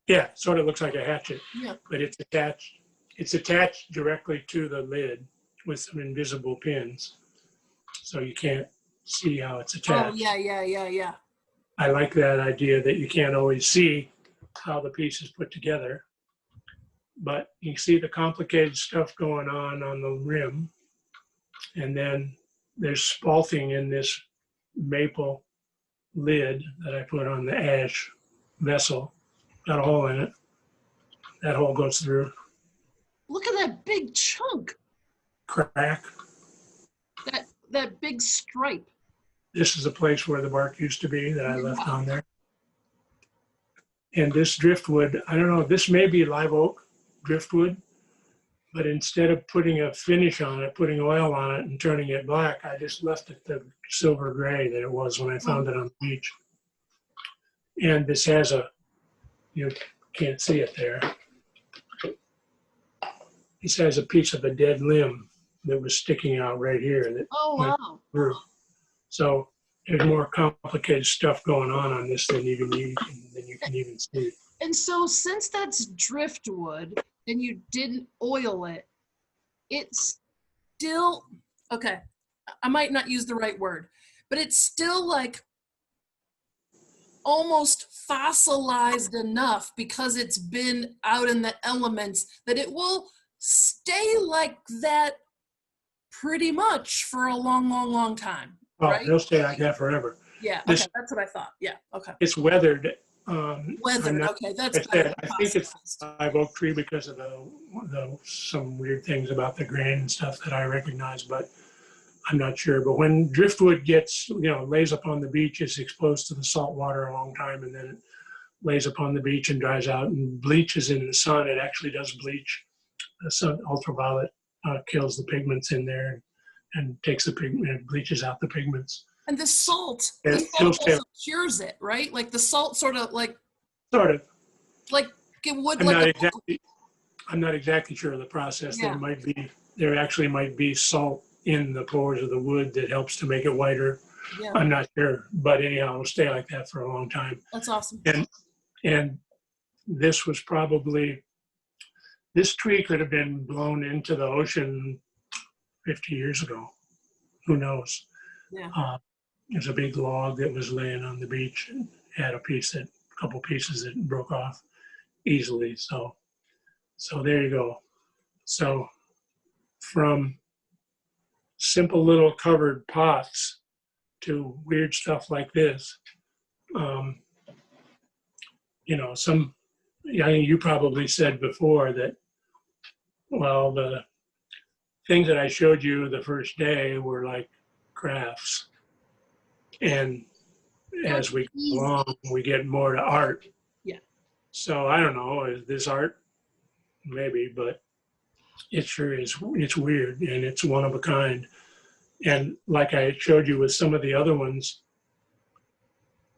Yeah, sort of looks like a hatchet. Yeah. But it's attached. It's attached directly to the lid with some invisible pins. So you can't see how it's Oh, attached. yeah. I like that idea that you can't always see how the piece is put together, but you see the complicated stuff going on the rim. And then there's spalting in this maple lid that I put on the ash vessel. Got a hole in it. That hole goes through. Look at that big chunk, Crack. that big stripe. This is a place where the bark used to be that I left Wow. on there. And this driftwood, I don't know, this may be live oak driftwood, but instead of putting a finish on it, putting oil on it and turning it black, I just left it the silver gray that it was when I found it on the beach. And this has you can't see it there. This has a piece of a dead limb that was sticking out right here that Oh, went wow. through. So there's more complicated stuff going on this than you can even see. And so since that's driftwood and you didn't oil it, it's still, okay, I might not use the right word, but it's still like almost fossilized enough because it's been out in the elements that it will stay like that pretty much for a long time, Oh, right? they'll stay like that forever. Yeah, okay, This that's what I thought. Yeah, okay. it's weathered. I'm Weathered, not, okay, that's I better said, I than think it's fossilized. live oak tree because of the some weird things about the grain and stuff that I recognize, but I'm not sure. But when driftwood gets, lays up on the beach, it's exposed to the salt water a long time, and then it lays up on the beach and dries out and bleaches in the sun. It actually does bleach. The sun ultraviolet kills the pigments in there and takes the pigment, bleaches out the pigments. And the salt And it'll stay also cures it, right? Like the salt sort of sort of. like it would I'm like not a exactly. I'm not exactly sure of the process. yeah. There actually might be salt in the pores of the wood that helps to make it whiter. Yeah, I'm not sure, but anyhow, it'll stay like that for a long time. that's awesome. And this was probably, this tree could have been blown into the ocean 50 years ago. Who knows? Yeah. There's a big log that was laying on the beach and had a couple pieces that broke off easily. So there you go. So from simple little covered pots to weird stuff like this, um, I think you probably said before that, well, the things that I showed you the first day were like crafts. And as we go along, we get more to art. Yeah. So I don't know, is this art? Maybe, but it sure is. It's weird and it's one of a kind. And like I showed you with some of the other ones,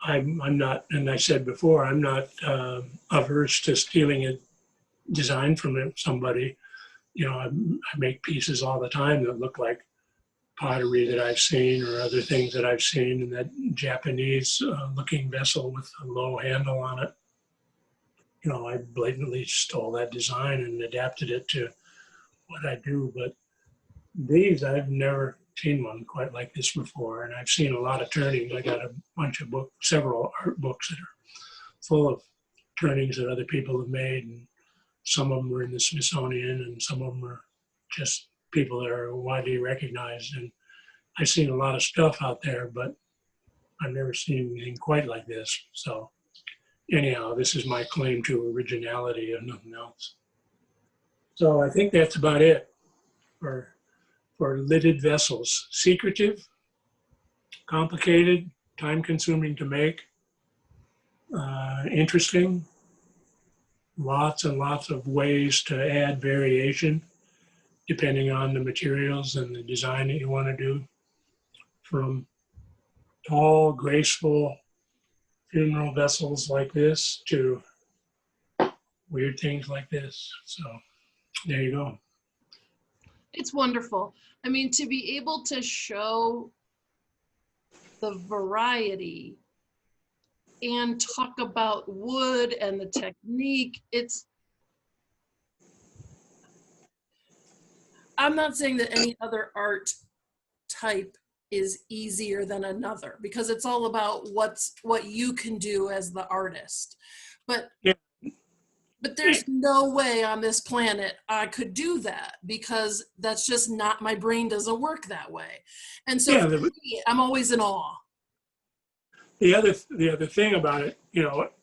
I'm not, and I said before, I'm not averse to stealing a design from somebody. I make pieces all the time that look like pottery that I've seen or other things that I've seen, and that Japanese looking vessel with a low handle on it. I blatantly stole that design and adapted it to what I do. But these, I've never seen one quite like this before. And I've seen a lot of turnings. I got a bunch of several art books that are full of turnings that other people have made. And some of them were in the Smithsonian and some of them are just people that are widely recognized. And I've seen a lot of stuff out there, but I've never seen anything quite like this. So anyhow, this is my claim to originality and nothing else. So I think that's about it for lidded vessels. Secretive, complicated, time-consuming to make, interesting, lots and lots of ways to add variation depending on the materials and the design that you want to do, from tall, graceful funeral vessels like this to weird things like this. So there you go. It's wonderful. I mean, to be able to show the variety and talk about wood and the technique, I'm not saying that any other art type is easier than another, because it's all about what you can do as the artist. But Yeah. but there's no way on this planet I could do that, because that's just not, my brain doesn't work that way. And so Yeah. for me, I'm always in awe. The other thing about it,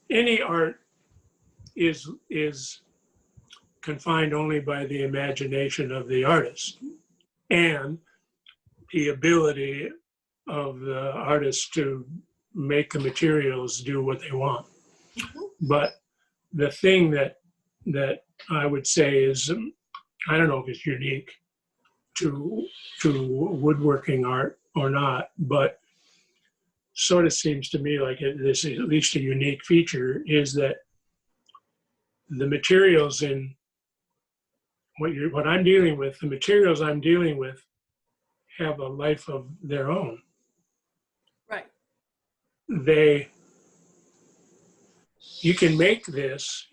any art is confined only by the imagination of the artist and the ability of the artist to make the materials do what they want. But the thing that I would say is, I don't know if it's unique to woodworking art or not, but sort of seems to me like this is at least a unique feature, is that the materials in what I'm dealing with, the materials I'm dealing with have a life of their own. Right. You can make this,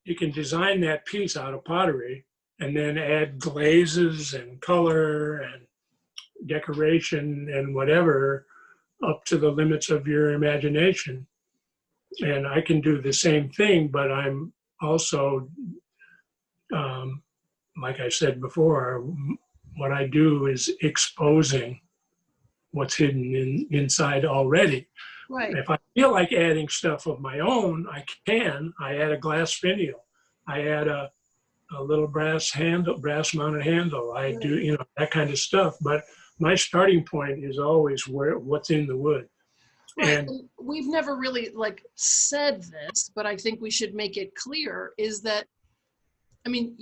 you can design that piece out of pottery and then add glazes and color and decoration and whatever up to the limits of your imagination. And I can do the same thing, but I'm also, like I said before, what I do is exposing what's hidden inside already. Right. If I feel like adding stuff of my own, I can. I add a glass finial. I add a little brass mounted handle. I do, that kind of stuff. But my starting point is always what's in the wood. Right. And We've never really said this, but I think we should make it clear, is that, I mean,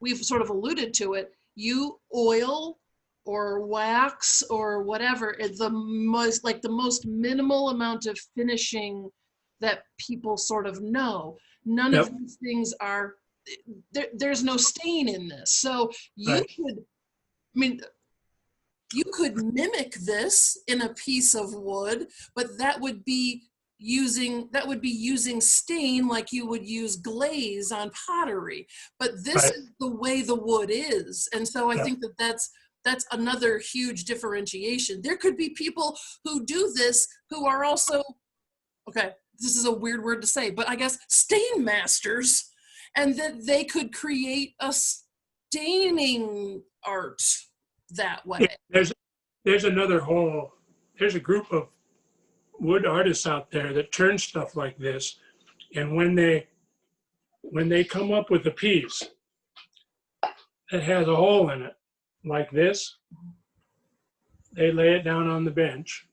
we've sort of alluded to it. You oil or wax or whatever, the most minimal amount of finishing that people sort of know. None yep, of these things are, there's no stain in this. So you right, could, I mean, you could mimic this in a piece of wood, but that would be using stain like you would use glaze on pottery. But this right, is the way the wood is. And so I yep, think that's another huge differentiation. There could be people who do this who are also, okay, this is a weird word to say, but I guess stain masters, and that they could create a staining art that way. yeah, there's there's a group of wood artists out there that turn stuff like this, and when they come up with a piece that has a hole in it like this, they lay it down on the bench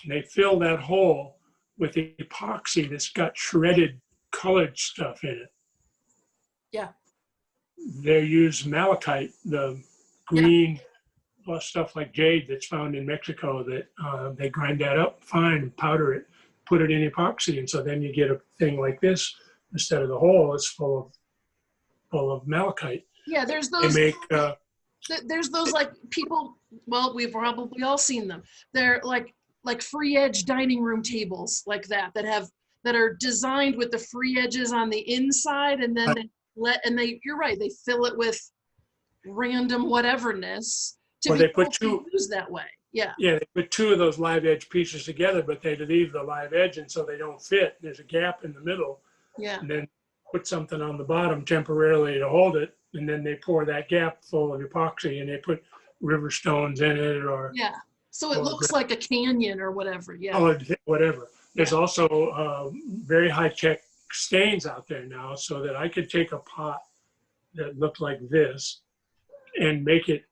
and they fill that hole with epoxy that's got shredded colored stuff in it. Yeah. They use malachite, the Yeah. green stuff like jade that's found in Mexico, that they grind that up fine, powder it, put it in epoxy, and so then you get a thing like this. Instead of the hole, it's full of malachite. Yeah, They make there's those people, well, we've probably all seen them. They're like free edge dining room tables like that are designed with the free edges on the inside, and then you're right, they fill it with random whateverness to or be they put two used that way. Yeah. Yeah, they put two of those live edge pieces together, but they leave the live edge, and so they don't fit. There's a gap in the middle, Yeah. and then put something on the bottom temporarily to hold it, and then they pour that gap full of epoxy, and they put river stones in it, or Yeah. So it looks like a canyon or whatever. Yeah. colored whatever. There's Yeah. also very high-tech stains out there now, so that I could take a pot that looked like this and make it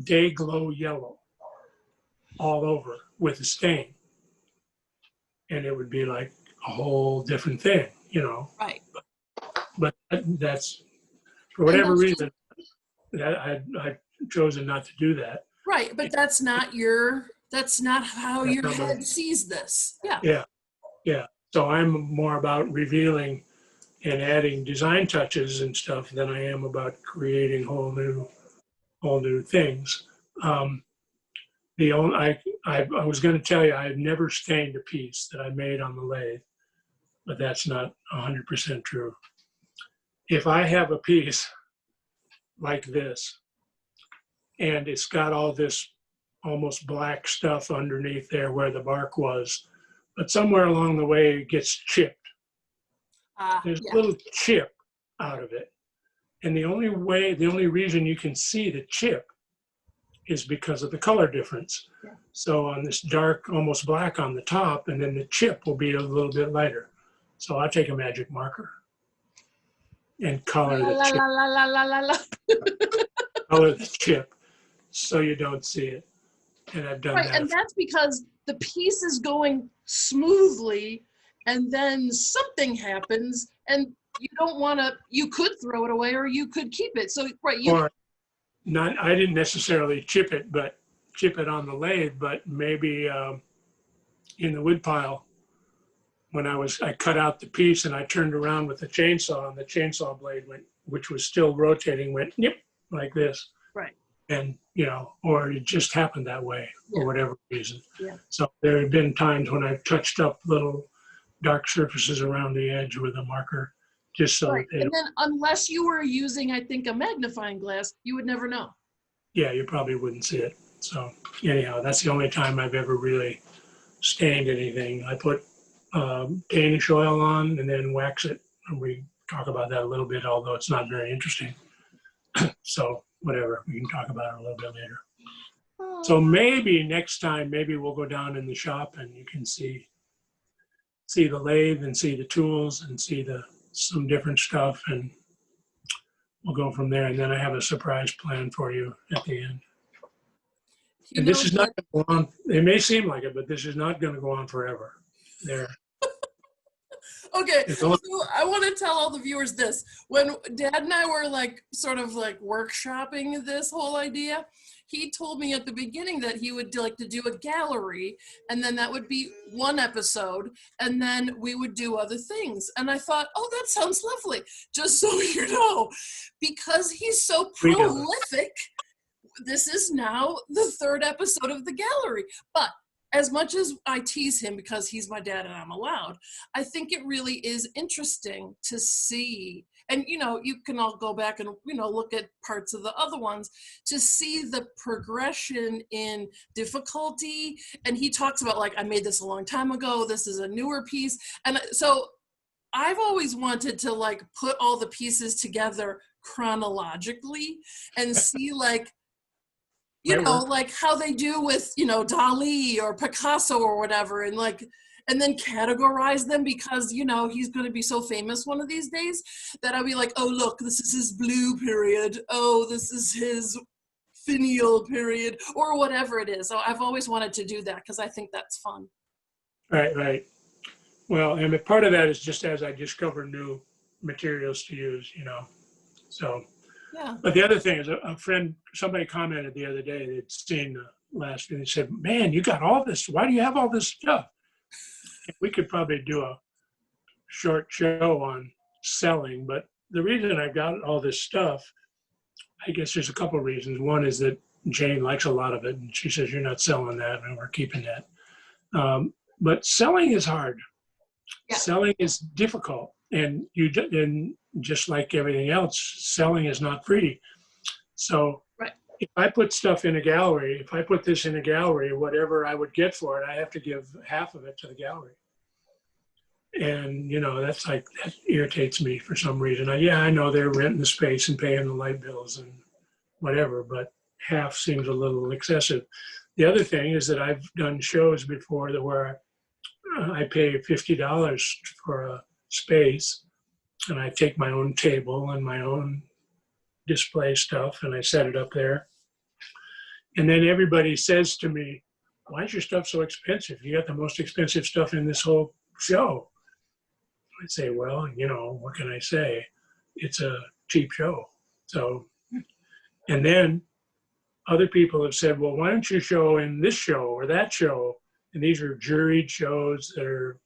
day glow yellow all over with a stain, and it would be like a whole different thing, Right. But that's, for And whatever reason, that I've chosen not to do that. right, but that's not how That's your not head sees this. Yeah. Yeah. So I'm more about revealing and adding design touches and stuff than I am about creating whole new things. I was going to tell you, I've never stained a piece that I made on the lathe, but that's not 100% true. If I have a piece like this, and it's got all this almost black stuff underneath there where the bark was. But somewhere along the way, it gets chipped. There's Yeah. a little chip out of it. And the only reason you can see the chip is because of the color difference. Yeah. So on this dark, almost black on the top, and then the chip will be a little bit lighter. So I take a magic marker and color La the la chip, la la la la la la. color the chip so you don't see it. And I've done Right, that. and that's because the piece is going smoothly, and then something happens, and you don't want to. You could throw it away, or you could keep it. So, right, you. Or not, I didn't necessarily chip it on the lathe, but maybe in the wood pile when I cut out the piece and I turned around with the chainsaw, and the chainsaw blade went, which was still rotating, went nip like this. Right. And, or it just happened that way for whatever reason. Yeah. So there have been times when I've touched up little dark surfaces around the edge with a marker just so Right. that And then unless you were using, I think, a magnifying glass, you would never know. yeah, you probably wouldn't see it. So anyhow, that's the only time I've ever really stained anything. I put Danish oil on and then wax it. And we talk about that a little bit, although it's not very interesting. So whatever, we can talk about it a little bit later. So maybe next time, maybe we'll go down in the shop and you can see the lathe and see the tools and see some different stuff, and we'll go from there. And then I have a surprise plan for you at the end. And this is not going to go on. It may seem like it, but this is not going to go on forever. There. Okay, so I want to tell all the viewers this. When Dad and I were sort of workshopping this whole idea, he told me at the beginning that he would like to do a gallery, and then that would be one episode, and then we would do other things. And I thought, oh, that sounds lovely. Just so you know, because he's so prolific, this is now the third episode of the gallery. But as much as I tease him because he's my dad and I'm allowed, I think it really is interesting to see. And, you can all go back and, look at parts of the other ones to see the progression in difficulty. And he talks about, I made this a long time ago. This is a newer piece. And so I've always wanted to, put all the pieces together chronologically and see, how they do with, Dali or Picasso or whatever, and then categorize them because, he's going to be so famous one of these days that I'll be like, oh, look, this is his blue period. Oh, this is his finial period, or whatever it is. So I've always wanted to do that because I think that's fun. Right. Well, and part of that is just as I discover new materials to use, so. Yeah. But the other thing is somebody commented the other day, they'd seen the last, and they said, man, you got all this. Why do you have all this stuff? And we could probably do a short show on selling, but the reason I've got all this stuff, I guess there's a couple of reasons. One is that Jane likes a lot of it, and she says, you're not selling that, and we're keeping that. But selling is hard. Yeah. Selling is difficult. And just like everything else, selling is not free. So if I put stuff in a gallery, if I put this in a gallery, whatever I would get for it, I have to give half of it to the gallery. And, that irritates me for some reason. I know they're renting the space and paying the light bills and whatever, but half seems a little excessive. The other thing is that I've done shows before where I pay $50 for a space, and I take my own table and my own display stuff and I set it up there. And then everybody says to me, why is your stuff so expensive? You got the most expensive stuff in this whole show. I say, well, what can I say? It's a cheap show. So, and then other people have said, well, why don't you show in this show or that show? And these are juried shows that are,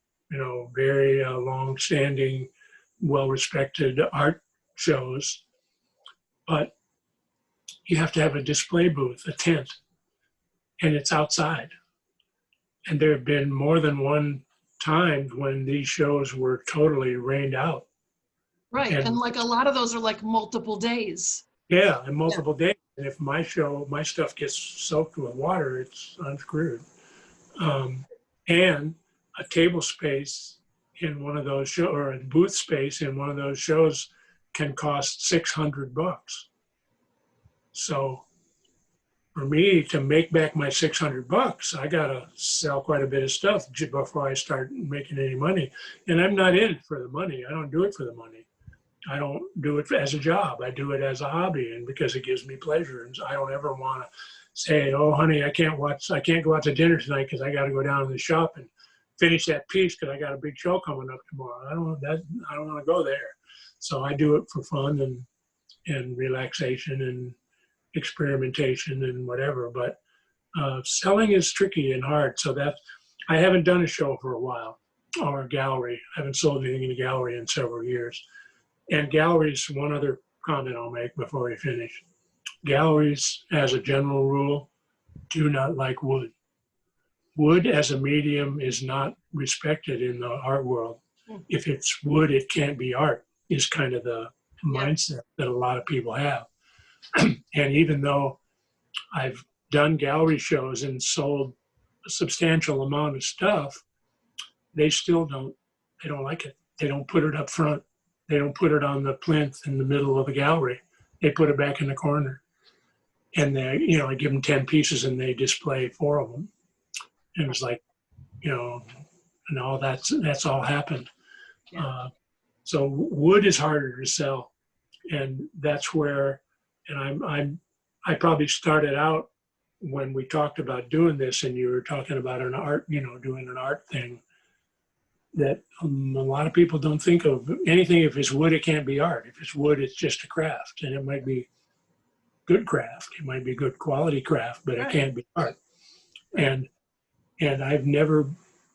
very long-standing, well-respected art shows. But you have to have a display booth, a tent, and it's outside. And there have been more than one time when these shows were totally rained out. Right, and a lot of those are multiple days. Yeah, and Yeah. multiple days. And if my stuff gets soaked with water, I'm screwed. And a table space in one of those shows, or a booth space in one of those shows, can cost $600. So for me to make back my $600, I gotta sell quite a bit of stuff before I start making any money. And I'm not in it for the money. I don't do it for the money. I don't do it as a job. I do it as a hobby, and because it gives me pleasure. And I don't ever want to say, "Oh, honey, I can't go out to dinner tonight because I got to go down to the shop and finish that piece because I got a big show coming up tomorrow." I don't want to go there. So I do it for fun and relaxation and experimentation and whatever. But selling is tricky and hard. So I haven't done a show for a while, or a gallery. I haven't sold anything in a gallery in several years. And galleries, one other comment I'll make before we finish. Galleries, as a general rule, do not like wood. Wood as a medium is not respected in the art world. If it's wood, it can't be art, is kind of the mindset that a lot of people have. And even though I've done gallery shows and sold a substantial amount of stuff, they don't like it. They don't put it up front. They don't put it on the plinth in the middle of the gallery. They put it back in the corner. And I give them 10 pieces and they display 4 of them. And it's like, no, that's all happened. Yeah. So wood is harder to sell. And that's where, and I probably started out when we talked about doing this and you were talking about an art, doing an art thing, that a lot of people don't think of anything. If it's wood, it can't be art. If it's wood, it's just a craft, and it might be good craft. It might be good quality craft, but it can't be art. And I've never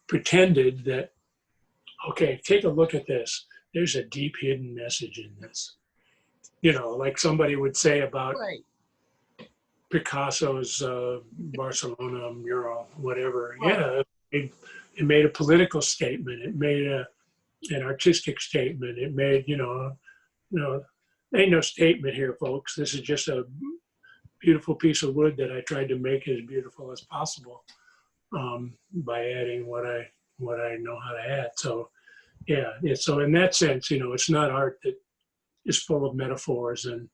pretended that, okay, take a look at this. There's a deep hidden message in this. Like somebody would say about Picasso's Barcelona mural, whatever. Yeah, it made a political statement. It made an artistic statement. It made, ain't no statement here, folks. This is just a beautiful piece of wood that I tried to make as beautiful as possible by adding what I know how to add. So yeah, so in that sense, it's not art that is full of metaphors and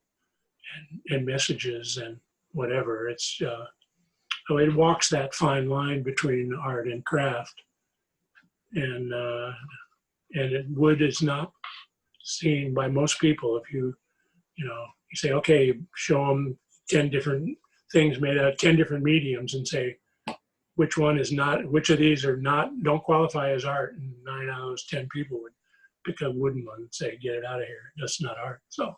messages and whatever. It's so it walks that fine line between art and craft, and wood is not seen by most people. If you say, okay, show them 10 different things made out of 10 different mediums and say which of these are not, don't qualify as art, and 9 out of those 10 people would pick a wooden one and say, get it out of here, that's not art. So,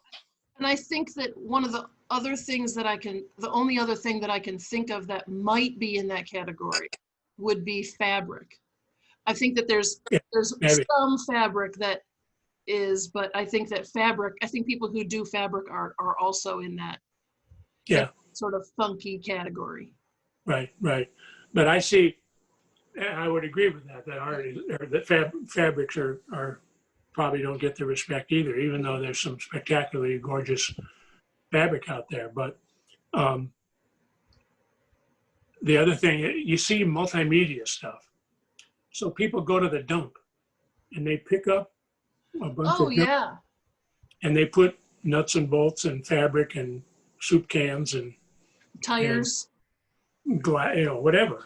and I think that one of the other things the only other thing that I can think of that might be in that category would be fabric. I think that there's some fabric that is, but I think people who do fabric art are also in that sort of funky category. Right. But I would agree with that art or that fabrics are probably don't get the respect either, even though there's some spectacularly gorgeous fabric out there. But the other thing, you see multimedia stuff. So people go to the dump and they pick up a bunch of junk, and they put nuts and bolts and fabric and soup cans and tires, whatever.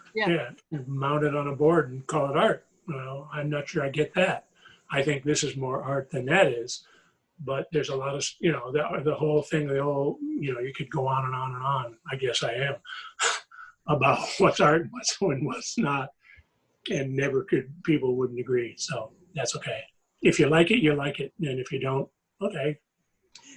Mount it on a board and call it art. Well, I'm not sure I get that. I think this is more art than that is. But there's a lot of, the whole thing, you could go on and on and on. I guess I am about what's art and what's not, and people wouldn't agree. So that's okay. If you like it, you like it, and if you don't, okay.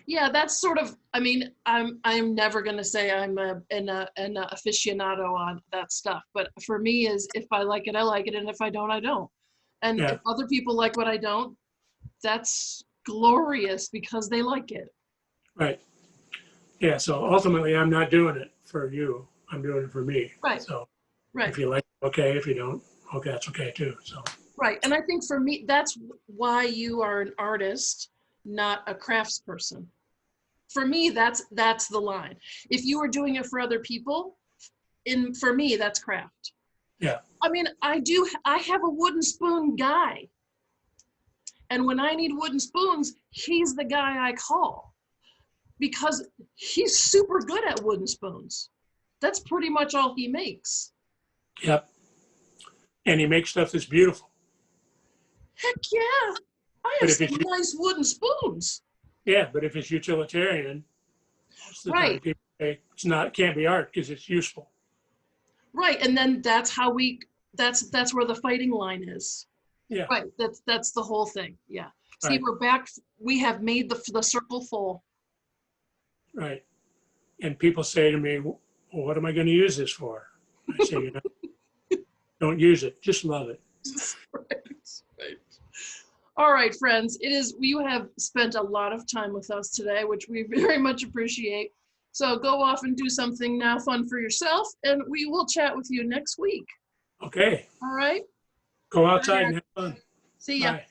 Yeah, that's sort of. I mean, I'm never gonna say I'm an aficionado on that stuff. But for me, is if I like it, I like it, and if I don't, I don't. And if other people like what I don't, that's glorious because they like it. Right. Yeah. So ultimately, I'm not doing it for you. I'm doing it for me. Right. So if you like it, okay. If you don't, okay, that's okay too. So. Right. And I think for me, that's why you are an artist, not a craftsperson. For me, that's the line. If you are doing it for other people, for me, that's craft. Yeah. I mean, I have a wooden spoon guy. And when I need wooden spoons, he's the guy I call because he's super good at wooden spoons. That's pretty much all he makes. Yep. And he makes stuff that's beautiful. Heck yeah. I But have if some it's, nice wooden spoons. yeah, but if it's utilitarian, most of the time Right. people say can't be art because it's useful. Right. And then that's where the fighting line is. Yeah. Right. That's the whole thing. Yeah. See, Right. we're back. We have made the circle full. Right. And people say to me, well, what am I going to use this for? I say, don't use it. Just love it. Right. All right, friends. You have spent a lot of time with us today, which we very much appreciate. So go off and do something now fun for yourself, and we will chat with you next week. Okay. All right. Go outside and have fun. See ya. Bye.